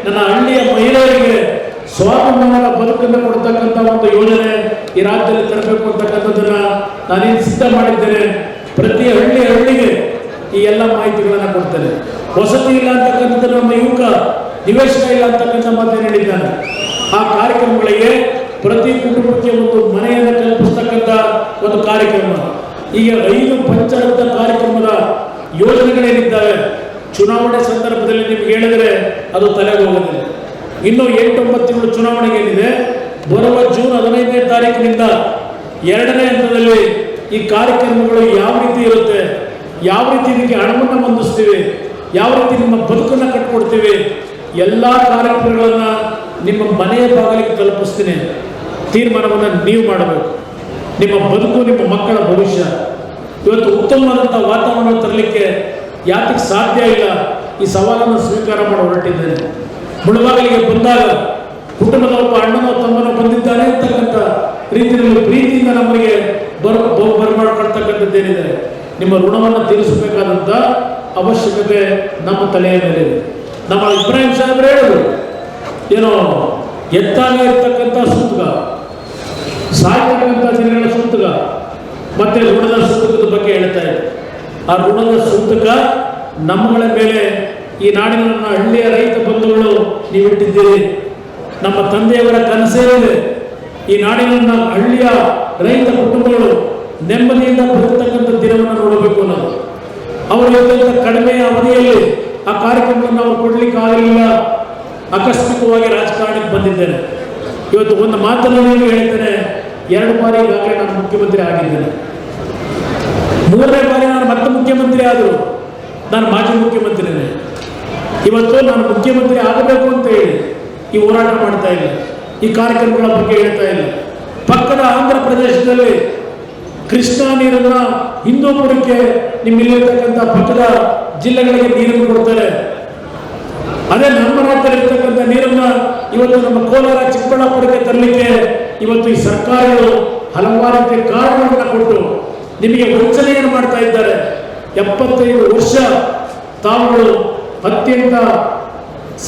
ನನ್ನ ಹಳ್ಳಿಯ ಮಹಿಳೆಯರಿಗೆ ಸ್ವಾಭಿಮಾನದ ಬದುಕನ್ನು ಕೊಡ್ತಕ್ಕಂಥ ಒಂದು ಯೋಜನೆ ಈ ರಾಜ್ಯದಲ್ಲಿ ತರಬೇಕು ಅಂತಕ್ಕಂಥದ್ದನ್ನ ನಾನೇನು ಸಿದ್ಧ ಮಾಡಿದ್ದೇನೆ. ಪ್ರತಿ ಹಳ್ಳಿಗೆ ಈ ಎಲ್ಲ ಮಾಹಿತಿಗಳನ್ನು ಕೊಡ್ತೇನೆ. ವಸತಿ ಇಲ್ಲ ಅಂತಕ್ಕಂಥದ್ದು ನಮ್ಮ ಯುವಕ ನಿವೇಶನ ಇಲ್ಲ ಅಂತಕ್ಕಂಥ ಮಾತನ್ನು ಹೇಳಿದ್ದಾನೆ. ಆ ಕಾರ್ಯಕ್ರಮಗಳಿಗೆ ಪ್ರತಿ ಕುಟುಂಬಕ್ಕೆ ಒಂದು ಮನೆಯನ್ನು ಕಲ್ಪಿಸ್ತಕ್ಕಂಥ ಒಂದು ಕಾರ್ಯಕ್ರಮ. ಈಗ 5 ಪಂಚರತ್ನ ಕಾರ್ಯಕ್ರಮದ ಯೋಜನೆಗಳೇನಿದ್ದಾವೆ ಚುನಾವಣೆ ಸಂದರ್ಭದಲ್ಲಿ ನಿಮ್ಗೆ ಹೇಳಿದರೆ ಅದು ತಲೆಗೆ ಹೋಗೋದಿಲ್ಲ. ಇನ್ನು 8-9 ತಿಂಗಳು ಚುನಾವಣೆಗೆ ಏನಿದೆ, ಬರುವ ಜೂನ್ 15ನೇ ತಾರೀಕಿನಿಂದ 2ನೇ ಹಂತದಲ್ಲಿ ಈ ಕಾರ್ಯಕ್ರಮಗಳು ಯಾವ ರೀತಿ ಇರುತ್ತೆ, ಯಾವ ರೀತಿ ಇದಕ್ಕೆ ಹಣವನ್ನು ಹೊಂದಿಸ್ತೀವಿ, ಯಾವ ರೀತಿ ನಿಮ್ಮ ಬದುಕನ್ನು ಕಟ್ಕೊಡ್ತೀವಿ, ಎಲ್ಲ ಕಾರ್ಯಕ್ರಮಗಳನ್ನು ನಿಮ್ಮ ಮನೆಯ ಬಾಗಿಲಿಗೆ ತಲುಪಿಸ್ತೀನಿ. ತೀರ್ಮಾನವನ್ನು ನೀವು ಮಾಡಬೇಕು. ನಿಮ್ಮ ಬದುಕು, ನಿಮ್ಮ ಮಕ್ಕಳ ಭವಿಷ್ಯ. ಇವತ್ತು ಉತ್ತಮವಾದಂಥ ವಾತಾವರಣ ತರಲಿಕ್ಕೆ ಯಾತಕ್ಕೆ ಸಾಧ್ಯ ಇಲ್ಲ, ಈ ಸವಾಲನ್ನು ಸ್ವೀಕಾರ ಮಾಡಿ ಹೊರಟಿದ್ದೇನೆ. ಮುಳುಬಾಗಿಲಿಗೆ ಬಂದಾಗ ಕುಟುಂಬದ ಒಬ್ಬ ಅಣ್ಣನೋ ತಮ್ಮನೋ ಬಂದಿದ್ದಾನೆ ಅಂತಕ್ಕಂಥ ರೀತಿಯಲ್ಲಿ ಪ್ರೀತಿಯಿಂದ ನಮಗೆ ಬರಮಾಡ್ಕೊಳ್ತಕ್ಕಂಥದ್ದೇನಿದೆ, ನಿಮ್ಮ ಋಣವನ್ನು ತೀರಿಸಬೇಕಾದಂಥ ಅವಶ್ಯಕತೆ ನಮ್ಮ ತಲೆಯ ಮೇಲಿದೆ. ನಮ್ಮ ಇಬ್ರಾಹಿಂ ಸಾಹೇಬ್ರು ಹೇಳೋದು ಏನೋ ಎತ್ತಾಗ ಇರ್ತಕ್ಕಂಥ ಸೂತಕ, ಸಾಯ್ತಕ್ಕಂಥ ಜನಗಳ ಸೂತಕ, ಮತ್ತೆ ಋಣದ ಸೂತಕದ ಬಗ್ಗೆ ಹೇಳ್ತಾ ಇದೆ. ಆ ಋಣದ ಸೂತಕ ನಮ್ಮಗಳ ಮೇಲೆ ಈ ನಾಡಿನ ಹಳ್ಳಿಯ ರೈತ ಬಂಧುಗಳು ನೀವಿಟ್ಟಿದ್ದೀರಿ. ನಮ್ಮ ತಂದೆಯವರ ಕನಸೇನಿದೆ, ಈ ನಾಡಿನ ಹಳ್ಳಿಯ ರೈತ ಕುಟುಂಬಗಳು ನೆಮ್ಮದಿಯಿಂದ ಬದುಕತಕ್ಕಂಥ ದಿನವನ್ನು ನೋಡಬೇಕು. ನಾವು ಅವರು ಕಡಿಮೆ ಅವಧಿಯಲ್ಲಿ ಆ ಕಾರ್ಯಕ್ರಮವನ್ನು ಅವರು ಕೊಡ್ಲಿಕ್ಕೆ ಆಗಲಿಲ್ಲ. ಆಕಸ್ಮಿಕವಾಗಿ ರಾಜಕಾರಣಕ್ಕೆ ಬಂದಿದ್ದೇನೆ. ಇವತ್ತು ಒಂದು ಮಾತನ್ನು ನೀವು ಹೇಳ್ತೇನೆ, 2 ಬಾರಿ ಈಗಾಗಲೇ ನಾನು ಮುಖ್ಯಮಂತ್ರಿ ಆಗಿದ್ದೇನೆ. 3ನೇ ಬಾರಿ ನಾನು ಮತ್ತೆ ಮುಖ್ಯಮಂತ್ರಿ ಆದರೂ ನಾನು ಮಾಜಿ ಮುಖ್ಯಮಂತ್ರಿನೇ. ಇವತ್ತು ನಾನು ಮುಖ್ಯಮಂತ್ರಿ ಆಗಬೇಕು ಅಂತ ಹೇಳಿ ಈ ಹೋರಾಟ ಮಾಡ್ತಾ ಇಲ್ಲ, ಈ ಕಾರ್ಯಕ್ರಮಗಳ ಬಗ್ಗೆ ಹೇಳ್ತಾ ಇಲ್ಲ. ಪಕ್ಕದ ಆಂಧ್ರ ಪ್ರದೇಶದಲ್ಲಿ ಕೃಷ್ಣಾ ನೀರನ್ನು ಹಿಂದೂಪುರಕ್ಕೆ ನಿಮ್ಮಿಲ್ಲಿರ್ತಕ್ಕಂಥ ಪಕ್ಕದ ಜಿಲ್ಲೆಗಳಿಗೆ ನೀರನ್ನು ಕೊಡ್ತಾರೆ. ಅದೇ ನಮ್ಮ ರಾಜ್ಯದಲ್ಲಿರ್ತಕ್ಕಂಥ ನೀರನ್ನು ಇವತ್ತು ನಮ್ಮ ಕೋಲಾರ ಚಿಕ್ಕಬಳ್ಳಾಪುರಕ್ಕೆ ತರಲಿಕ್ಕೆ ಇವತ್ತು ಈ ಸರ್ಕಾರಗಳು ಹಲವಾರು ರೀತಿಯ ಕಾರಣಗಳನ್ನು ಕೊಟ್ಟು ನಿಮಗೆ ವಂಚನೆಯನ್ನು ಮಾಡ್ತಾ ಇದ್ದಾರೆ. 75 ವರ್ಷ ತಾವುಗಳು ಅತ್ಯಂತ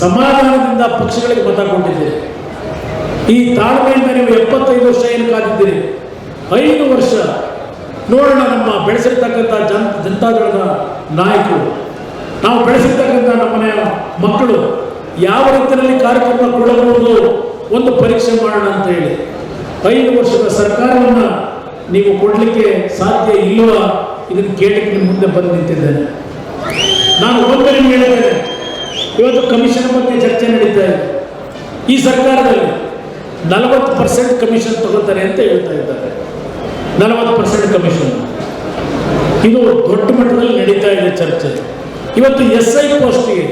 ಸಮಾಧಾನದಿಂದ ಪಕ್ಷಗಳಿಗೆ ಮತ ಕೊಟ್ಟಿದ್ದೀರಿ. ಈ ತಾಳ್ಮೆಯಿಂದ ನೀವು 75 ವರ್ಷ ಏನು ಕಾದಿದ್ದೀರಿ. 5 ವರ್ಷ ನೋಡೋಣ ನಮ್ಮ ಬೆಳೆಸಿರ್ತಕ್ಕಂಥ ಜನತಾದಳದ ನಾಯಕರು, ನಾವು ಬೆಳೆಸಿರ್ತಕ್ಕಂಥ ನಮ್ಮನೆಯ ಮಕ್ಕಳು ಯಾವ ರೀತಿಯಲ್ಲಿ ಕಾರ್ಯಕ್ರಮ ಕೊಡಬಹುದು ಒಂದು ಪರೀಕ್ಷೆ ಮಾಡೋಣ ಅಂತ ಹೇಳಿ 5 ವರ್ಷದ ಸರ್ಕಾರವನ್ನು ನೀವು ಕೊಡಲಿಕ್ಕೆ ಸಾಧ್ಯ ಇಲ್ಲವಾ ಇದನ್ನು ಕೇಳಲಿಕ್ಕೆ ನಿಮ್ಮ ಮುಂದೆ ಬಂದು ನಿಂತಿದ್ದೇನೆ. ನಾನು ಒಂದು ನಿಮ್ಗೆ ಹೇಳಿದ್ದೇನೆ, ಇವತ್ತು ಕಮಿಷನ್ ಬಗ್ಗೆ ಚರ್ಚೆ ನಡೀತಾ ಇದೆ. ಈ ಸರ್ಕಾರದಲ್ಲಿ 40% ಕಮಿಷನ್ ತಗೋತಾರೆ ಅಂತ ಹೇಳ್ತಾ ಇದ್ದಾರೆ. 40% ಕಮಿಷನ್, ಇದು ದೊಡ್ಡ ಮಟ್ಟದಲ್ಲಿ ನಡೀತಾ ಇದೆ ಚರ್ಚೆ. ಇವತ್ತು SI ಪೋಸ್ಟ್ಗೆ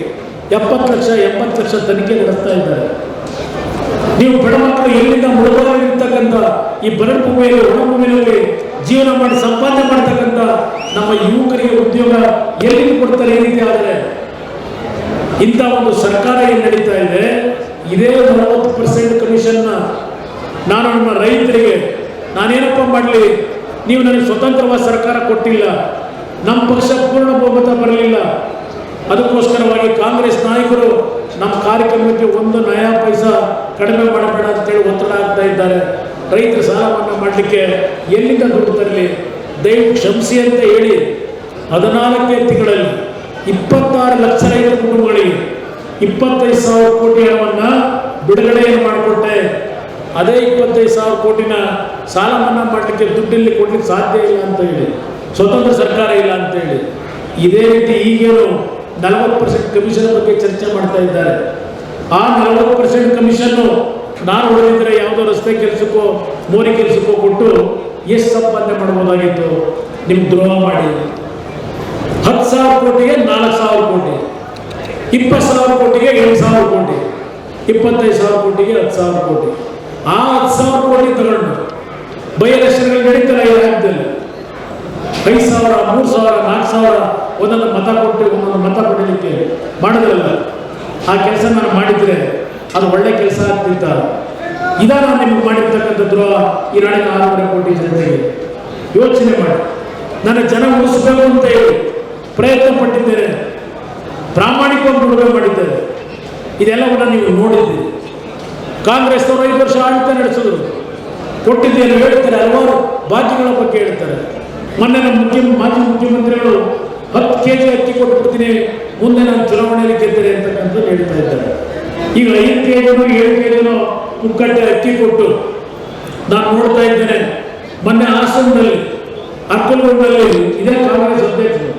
70 ಲಕ್ಷ 80 ಲಕ್ಷ ತನಿಖೆ ನಡೆಸ್ತಾ ಇದ್ದಾರೆ. ನೀವು ಬಡ ಮಕ್ಕಳು ಎಲ್ಲಿಂದ ಮುಳುವಾಗಿರ್ತಕ್ಕಂಥ ಈ ಬರಡು ಭೂಮಿಯಲ್ಲಿ ಒಣ ಭೂಮಿಯಲ್ಲಿ ಜೀವನ ಮಾಡಿ ಸಂಪಾದನೆ ಮಾಡ್ತಕ್ಕಂಥ ನಮ್ಮ ಯುವಕರಿಗೆ ಉದ್ಯೋಗ ಎಲ್ಲಿ ಕೊಡ್ತಾರೆ? ಈ ರೀತಿ ಆದರೆ ಇಂಥ ಒಂದು ಸರ್ಕಾರ ಏನು ನಡೀತಾ ಇದೆ, ಇದೇ 40% ಕಮಿಷನ್ನ ನಾನು ನಮ್ಮ ರೈತರಿಗೆ ನಾನೇನಪ್ಪ ಮಾಡಲಿ, ನೀವು ನನಗೆ ಸ್ವತಂತ್ರವಾದ ಸರ್ಕಾರ ಕೊಟ್ಟಿಲ್ಲ, ನಮ್ಮ ಪಕ್ಷ ಪೂರ್ಣ ಬಹುಮತ ಬರಲಿಲ್ಲ, ಅದಕ್ಕೋಸ್ಕರವಾಗಿ ಕಾಂಗ್ರೆಸ್ ನಾಯಕರು ನಮ್ಮ ಕಾರ್ಯಕ್ರಮಕ್ಕೆ 1 ನಯಾ ಪೈಸಾ ಕಡಿಮೆ ಮಾಡಬೇಡ ಅಂತೇಳಿ ಒತ್ತಡ ಆಗ್ತಾ ಇದ್ದಾರೆ. ರೈತರ ಸಾಲ ಮನ್ನಾ ಮಾಡಲಿಕ್ಕೆ ಎಲ್ಲಿಂದ ದುಡ್ಡು ತರಲಿ? ದಯವಿಟ್ಟು ಕ್ಷಮಿಸಿ ಅಂತ ಹೇಳಿ 14 ತಿಂಗಳಲ್ಲಿ 26 ಲಕ್ಷ ರೈತರ ಕುಟುಂಬಗಳಿಗೆ 25,000 ಕೋಟಿ ಹಣವನ್ನು ಬಿಡುಗಡೆಯನ್ನು ಮಾಡಿಕೊಟ್ಟೆ. ಅದೇ 25,000 ಕೋಟಿನ ಸಾಲ ಮನ್ನಾ ಮಾಡಲಿಕ್ಕೆ ದುಡ್ಡಿಲ್ಲಿ ಕೊಡ್ಲಿಕ್ಕೆ ಸಾಧ್ಯ ಇಲ್ಲ ಅಂತ ಹೇಳಿ, ಸ್ವತಂತ್ರ ಸರ್ಕಾರ ಇಲ್ಲ ಅಂತ ಹೇಳಿ, ಇದೇ ರೀತಿ ಈಗೇನು 40% ಕಮಿಷನ್ ಬಗ್ಗೆ ಚರ್ಚೆ ಮಾಡ್ತಾ ಇದ್ದಾರೆ. ಆ 40% ಕಮಿಷನ್ನು ನಾನು ಹೊಡೆದಿದ್ರೆ ಯಾವುದೋ ರಸ್ತೆ ಕೆಲಸಕ್ಕೋ ಮೋರಿ ಕೆಲಸಕ್ಕೋ ಕೊಟ್ಟು ಎಷ್ಟು ಸಂಪಾದನೆ ಮಾಡ್ಬೋದಾಗಿತ್ತು? ನಿಮ್ಗೆ ದ್ರೋಹ ಮಾಡಿ 10,000 ಕೋಟಿಗೆ 4,000 ಕೋಟಿ, 20,000 ಕೋಟಿಗೆ 8,000 ಕೋಟಿ, 25,000 ಕೋಟಿಗೆ 10,000 ಕೋಟಿ. ಆ 10,000 ಕೋಟಿ ತಗೊಂಡು ಬೈ ಎಲೆಕ್ಷನ್ಗಳು ನಡೀತಾರೆ ಈ ರಾಜ್ಯದಲ್ಲಿ. 5,000 3,000 4,000 ಒಂದೊಂದು ಮತ ಕೊಟ್ಟು ಒಂದೊಂದು ಮತ ಪಡೀಲಿಕ್ಕೆ ಮಾಡಿದ್ರಲ್ಲ, ಆ ಕೆಲಸ ನಾನು ಮಾಡಿದರೆ ಅದು ಒಳ್ಳೆ ಕೆಲಸ ಆಗ್ತಿತ್ತ? ಇದಾನ ನಿಮ್ಗೆ ಮಾಡಿರ್ತಕ್ಕಂಥ ದ್ರೋಹ ಈ ನಾಡಿನ 6.5 ಕೋಟಿ ಜನತೆಗೆ. ಯೋಚನೆ ಮಾಡಿ. ನನ್ನ ಜನ ಉಳಿಸಬೇಕು ಅಂತ ಹೇಳಿ ಪ್ರಯತ್ನ ಪಟ್ಟಿದ್ದೇನೆ, ಪ್ರಾಮಾಣಿಕವಾಗಿ ದುಡಿಮೆ ಮಾಡಿದ್ದೇನೆ. ಇದೆಲ್ಲವನ್ನು ನೀವು ನೋಡಿದ್ದೀರಿ. ಕಾಂಗ್ರೆಸ್ನವರು 5 ವರ್ಷ ಆಡಳಿತ ನಡೆಸಿದ್ರು, ಕೊಟ್ಟಿದ್ದೇನೆ ಹೇಳ್ತಾರೆ, ಹಲವಾರು ಬಾಕಿಗಳ ಬಗ್ಗೆ ಹೇಳ್ತಾರೆ. ಮೊನ್ನೆ ನಮ್ಮ ಮಾಜಿ ಮುಖ್ಯಮಂತ್ರಿಗಳು 10 kg ಅಕ್ಕಿ ಕೊಟ್ಬಿಡ್ತೀನಿ, ಮುಂದೆ ನಾನು ಚುನಾವಣೆಯಲ್ಲಿ ಗೆದ್ದರೆ ಅಂತಕ್ಕಂಥದ್ದು ಹೇಳ್ತಾ ಇದ್ದಾರೆ. ಈಗ 5 kg 7 kg ಪುಕ್ಕಟ್ಟೆ ಅಕ್ಕಿ ಕೊಟ್ಟು ನಾನು ನೋಡ್ತಾ ಇದ್ದೇನೆ. ಮೊನ್ನೆ ಹಾಸನದಲ್ಲಿ ಅಕ್ಕಲೂರಿನಲ್ಲಿ ಇದೇ ಕಾಂಗ್ರೆಸ್ ಅಧ್ಯಕ್ಷರು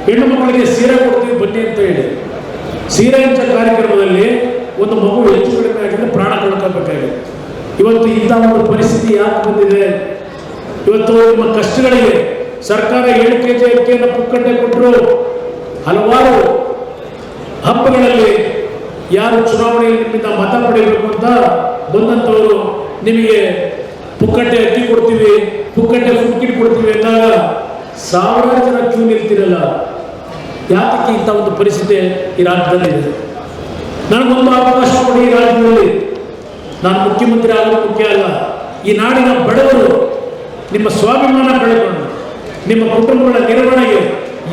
ಹೆಣ್ಣು ಮಕ್ಕಳಿಗೆ ಸೀರೆ ಕೊಡ್ತೀವಿ ಬನ್ನಿ ಅಂತ ಹೇಳಿ ಸೀರೆ ಹಂಚ ಕಾರ್ಯಕ್ರಮದಲ್ಲಿ ಒಂದು ಮಗು ಹೆಚ್ಚು ಕಡಿಮೆ ಆಗಿದ್ರೆ ಪ್ರಾಣ ಕಳ್ಕೊಬೇಕಾಗಿದೆ. ಇವತ್ತು ಇಂಥ ಒಂದು ಪರಿಸ್ಥಿತಿ ಯಾಕೆ ಬಂದಿದೆ? ಇವತ್ತು ನಿಮ್ಮ ಕಷ್ಟಗಳಿಗೆ ಸರ್ಕಾರ 7 kg ಅಕ್ಕಿಯನ್ನು ಪುಕ್ಕಟ್ಟೆ ಕೊಟ್ಟರು. ಹಲವಾರು ಹಬ್ಬಗಳಲ್ಲಿ ಯಾರು ಚುನಾವಣೆಯಲ್ಲಿ ನಿಮ್ಮಿಂದ ಮತ ಪಡೆಯಬೇಕು ಅಂತ ಬಂದಂಥವರು ನಿಮಗೆ ಪುಕ್ಕಟ್ಟೆ ಅಕ್ಕಿ ಕೊಡ್ತೀವಿ, ಪುಕ್ಕಟ್ಟೆ ಫುಡ್ ಕಿಟ್ ಕೊಡ್ತೀವಿ ಅಂದಾಗ ಸಾವಿರಾರು ಜನ ಕ್ಯೂ ನಿಲ್ತಿರಲ್ಲ. ಯಾತಕ್ಕೆ ಇಂಥ ಒಂದು ಪರಿಸ್ಥಿತಿ ಈ ರಾಜ್ಯದಲ್ಲಿದೆ? ನನಗೊಂದು ಅವಕಾಶ ಕೊಡಿ ಈ ರಾಜ್ಯದಲ್ಲಿ. ನಾನು ಮುಖ್ಯಮಂತ್ರಿ ಆಗೋದು ಮುಖ್ಯ ಅಲ್ಲ. ಈ ನಾಡಿನ ಬಡವರು ನಿಮ್ಮ ಸ್ವಾಭಿಮಾನ ಬೆಳೆಕೊಂಡು ನಿಮ್ಮ ಕುಟುಂಬಗಳ ನಿರ್ವಹಣೆಗೆ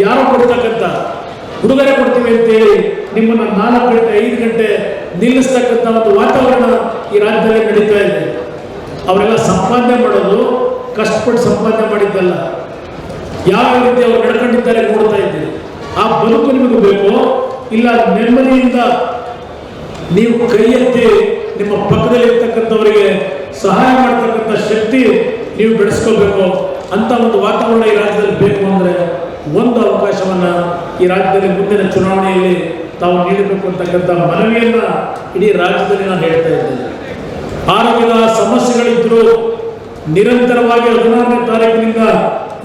ಯಾರು ಕೊಡ್ತಕ್ಕಂಥ ಉಡುಗೊರೆ ಕೊಡ್ತೀವಿ ಅಂತೇಳಿ ನಿಮ್ಮನ್ನು 4 ಗಂಟೆ 5 ಗಂಟೆ ನಿಲ್ಲಿಸ್ತಕ್ಕಂಥ ಒಂದು ವಾತಾವರಣ ಈ ರಾಜ್ಯದಲ್ಲಿ ನಡೀತಾ ಇದೆ. ಅವರೆಲ್ಲ ಸಂಪಾದನೆ ಮಾಡೋದು ಕಷ್ಟಪಟ್ಟು ಸಂಪಾದನೆ ಮಾಡಿದ್ದಲ್ಲ, ಯಾವ ರೀತಿ ಅವರು ನಡ್ಕೊಂಡಿದ್ದಾರೆ ನೋಡ್ತಾ ಇದ್ದೀರಿ. ಆ ಬದುಕು ನಿಮಗೆ ಬೇಕು, ಇಲ್ಲ ನೆಮ್ಮದಿಯಿಂದ ನೀವು ಕೈ ಎತ್ತಿ ನಿಮ್ಮ ಪಕ್ಕದಲ್ಲಿರ್ತಕ್ಕಂಥವರಿಗೆ ಸಹಾಯ ಮಾಡ್ತಕ್ಕಂಥ ಶಕ್ತಿ ನೀವು ಬೆಳೆಸ್ಕೋಬೇಕು. ಅಂತ ಒಂದು ವಾತಾವರಣ ಈ ರಾಜ್ಯದಲ್ಲಿ ಬೇಕು ಅಂದರೆ ಒಂದು ಅವಕಾಶವನ್ನು ಈ ರಾಜ್ಯದಲ್ಲಿ ಮುಂದಿನ ಚುನಾವಣೆಯಲ್ಲಿ ತಾವು ನೀಡಬೇಕು ಅಂತಕ್ಕಂಥ ಮನವಿಯನ್ನು ಇಡೀ ರಾಜ್ಯದಲ್ಲಿ ನಾನು ಹೇಳ್ತಾ ಇದ್ದೇನೆ. ಆರೋಗ್ಯದ ಸಮಸ್ಯೆಗಳಿದ್ದರೂ ನಿರಂತರವಾಗಿ 16ನೇ ತಾರೀಕಿನಿಂದ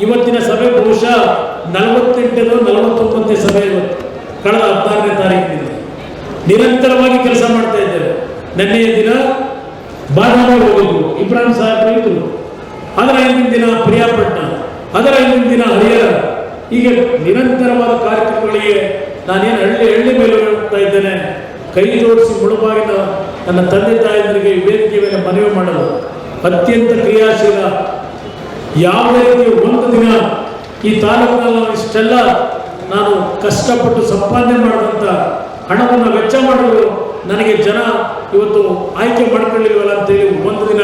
ಇವತ್ತಿನ ಸಭೆ ಬಹುಶಃ 48 49 ಸಭೆ ಇವತ್ತು ಕಳೆದ 16ನೇ ತಾರೀಕಿನಿಂದ ನಿರಂತರವಾಗಿ ಕೆಲಸ ಮಾಡ್ತಾ ಇದ್ದೇವೆ. ನಿನ್ನೆಯ ದಿನ ಬಾದಾಮಿ ಹೋಗಿದ್ರು, ಇಬ್ರಾಹಿಂ ಸಾಹೇಬ್ ಇದ್ರು, ಅದರ ಹಿಂದಿನ ದಿನ ಪ್ರಿಯಾಪಟ್ಟಣ, ಅದರ ಹಿಂದಿನ ದಿನ ಹರಿಹರ. ಹೀಗೆ ನಿರಂತರವಾದ ಕಾರ್ಯಕ್ರಮಗಳಿಗೆ ನಾನೇನು ಹಳ್ಳಿ ಮೇಲೆ ಹೋಗ್ತಾ ಇದ್ದೇನೆ. ಕೈ ಜೋಡಿಸಿ ಮುಳುಬಾಗಿನ ನನ್ನ ತಂದೆ ತಾಯಂದರಿಗೆ ವೇದಿಕೆ ಮೇಲೆ ಮನವಿ ಮಾಡಲು ಅತ್ಯಂತ ಕ್ರಿಯಾಶೀಲ. ಯಾವುದೇ ರೀತಿ ಒಂದು ದಿನ ಈ ತಾಲೂಕಿನಲ್ಲಿ ಇಷ್ಟೆಲ್ಲ ನಾನು ಕಷ್ಟಪಟ್ಟು ಸಂಪಾದನೆ ಮಾಡಿದಂಥ ಹಣವನ್ನು ವೆಚ್ಚ ಮಾಡಲು ನನಗೆ ಜನ ಇವತ್ತು ಆಯ್ಕೆ ಮಾಡ್ಕೊಳ್ಳಿಲ್ವಲ್ಲ ಅಂತೇಳಿ ಒಂದು ದಿನ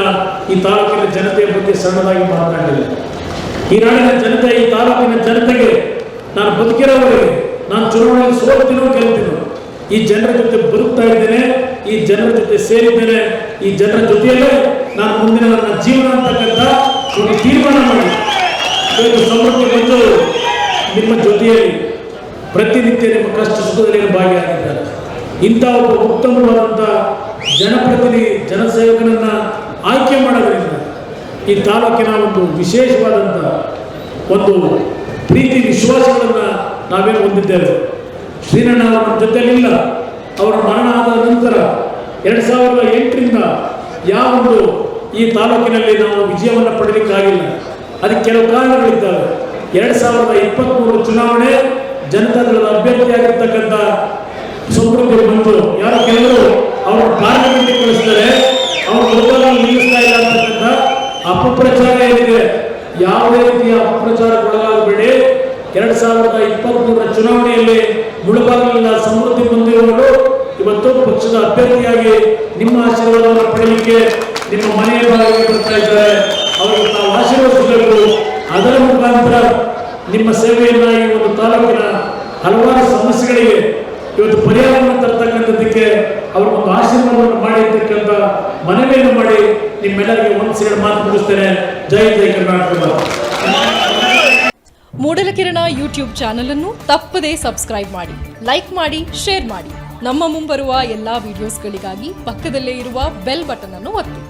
ಈ ತಾಲೂಕಿನ ಜನತೆಯ ಬಗ್ಗೆ ಸಣ್ಣದಾಗಿ ಮಾತನಾಡಲಿಲ್ಲ. ಈ ನಾಡಿನ ಜನತೆ, ಈ ತಾಲೂಕಿನ ಜನತೆಗೆ ನಾನು ಬದುಕಿರೋವರೆಗೆ, ನಾನು ಚುನಾವಣೆಯಲ್ಲಿ ಸೋಲ್ತೀನೋ ಗೆಲ್ತೀನೋ, ಈ ಜನರ ಜೊತೆ ಬದುಕ್ತಾ ಇದ್ದೇನೆ, ಈ ಜನರ ಜೊತೆ ಸೇರಿದ್ದೇನೆ, ಈ ಜನರ ಜೊತೆಯಲ್ಲೇ ನಾನು ಮುಂದಿನ ನನ್ನ ಜೀವನ ಅಂತಕ್ಕಂಥ ಒಂದು ತೀರ್ಮಾನ ಮಾಡಿ ಇವತ್ತು ಸಮೃದ್ಧಿ ಬಂದು ನಿಮ್ಮ ಜೊತೆಯಲ್ಲಿ ಪ್ರತಿನಿತ್ಯ ನಿಮ್ಮ ಕಷ್ಟ ಸುಖದಲ್ಲಿ ಭಾಗಿಯಾಗಿದ್ದಾರೆ. ಇಂಥ ಒಬ್ಬ ಉತ್ತಮವಾದಂಥ ಜನಪ್ರತಿನಿಧಿ, ಜನಸೇವಕನನ್ನ ಆಯ್ಕೆ ಮಾಡೋದ್ರಿಂದ ಈ ತಾಲೂಕಿನ ಒಂದು ವಿಶೇಷವಾದಂಥ ಒಂದು ಪ್ರೀತಿ ವಿಶ್ವಾಸಗಳನ್ನು ನಾವೇನು ಹೊಂದಿದ್ದೇವೆ. ಶ್ರೀರಣ್ಣ ಅವರ ಜೊತೆಯಲ್ಲಿಲ್ಲ. ಅವರ ಮರಣ ಆದ ನಂತರ 2008ರಿಂದ ಯಾವೊಂದು ಈ ತಾಲೂಕಿನಲ್ಲಿ ನಾವು ವಿಜಯವನ್ನು ಪಡೆಯಲಿಕ್ಕಾಗಿಲ್ಲ. ಅದಕ್ಕೆ ಕೆಲವು ಕಾರಣಗಳಿದ್ದಾವೆ. 2023 ಚುನಾವಣೆ ಜನತಾದಳದ ಅಭ್ಯರ್ಥಿಯಾಗಿರ್ತಕ್ಕಂಥ ಸಮೃದ್ಧಿ ಬಂದು ಯಾರೋ ಕೆಲವರು ಅವರು ಪಾರ್ಲಿಮೆಂಟ್ಗೆ ಕಳಿಸ್ತಾರೆ, ಅವರು ಲೋಕಲಲ್ಲಿ ನಿಲ್ಲಿಸ್ತಾ ಇಲ್ಲ ಅಂತಕ್ಕಂಥ ಅಪಪ್ರಚಾರ ಏನಿದೆ, ಯಾವುದೇ ರೀತಿಯ ಅಪಪ್ರಚಾರಕ್ಕೊಳಗಾಗಬೇಡಿ. 2023 ಚುನಾವಣೆಯಲ್ಲಿ ಮುಳುಬಾಗಿಲಿನ ಸಮೃದ್ಧಿ ಹೊಂದಿರುವವರು ಇವತ್ತು ಪಕ್ಷದ ಅಭ್ಯರ್ಥಿಯಾಗಿ ನಿಮ್ಮ ಆಶೀರ್ವಾದವನ್ನು ಪಡೆಯಲಿಕ್ಕೆ ನಿಮ್ಮ ಮನೆಯ ಬಾಗಿಲಿಗೆ ಬರ್ತಾ ಇದ್ದಾರೆ. ಅವರಿಗೆ ನಾವು ಆಶೀರ್ವದಿಸಬೇಕು. ಅದರ ಮುಖಾಂತರ ನಿಮ್ಮ ಸೇವೆಯನ್ನು ಈ ಒಂದು ತಾಲೂಕಿನ ಹಲವಾರು ಸಮಸ್ಯೆಗಳಿಗೆ ಇವತ್ತು ಪರಿಹಾರವನ್ನು ತರ್ತಕ್ಕಂಥದ್ದಕ್ಕೆ ಅವರಿಗೊಂದು ಆಶೀರ್ವಾದವನ್ನು ಮಾಡಿರ್ತಕ್ಕಂಥ ಮನವಿಯನ್ನು ಮಾಡಿ ನಿಮ್ಮೆಲ್ಲರಿಗೆ ಒಂದು ಸೇರಿ ಮಾತು ಮುಗಿಸ್ತೇನೆ. ಜೈ ಜೈ ಕರ್ನಾಟಕ. ಮೂಡಲಕಿರಣ ಯೂಟ್ಯೂಬ್ ಚಾನಲ್ ಅನ್ನು ತಪ್ಪದೇ ಸಬ್ಸ್ಕ್ರೈಬ್ ಮಾಡಿ, ಲೈಕ್ ಮಾಡಿ, ಶೇರ್ ಮಾಡಿ. ನಮ್ಮ ಮುಂಬರುವ ಎಲ್ಲಾ ವಿಡಿಯೋಸ್ಗಳಿಗಾಗಿ ಪಕ್ಕದಲ್ಲೇ ಇರುವ ಬೆಲ್ ಬಟನ್ ಅನ್ನು ಒತ್ತಿ.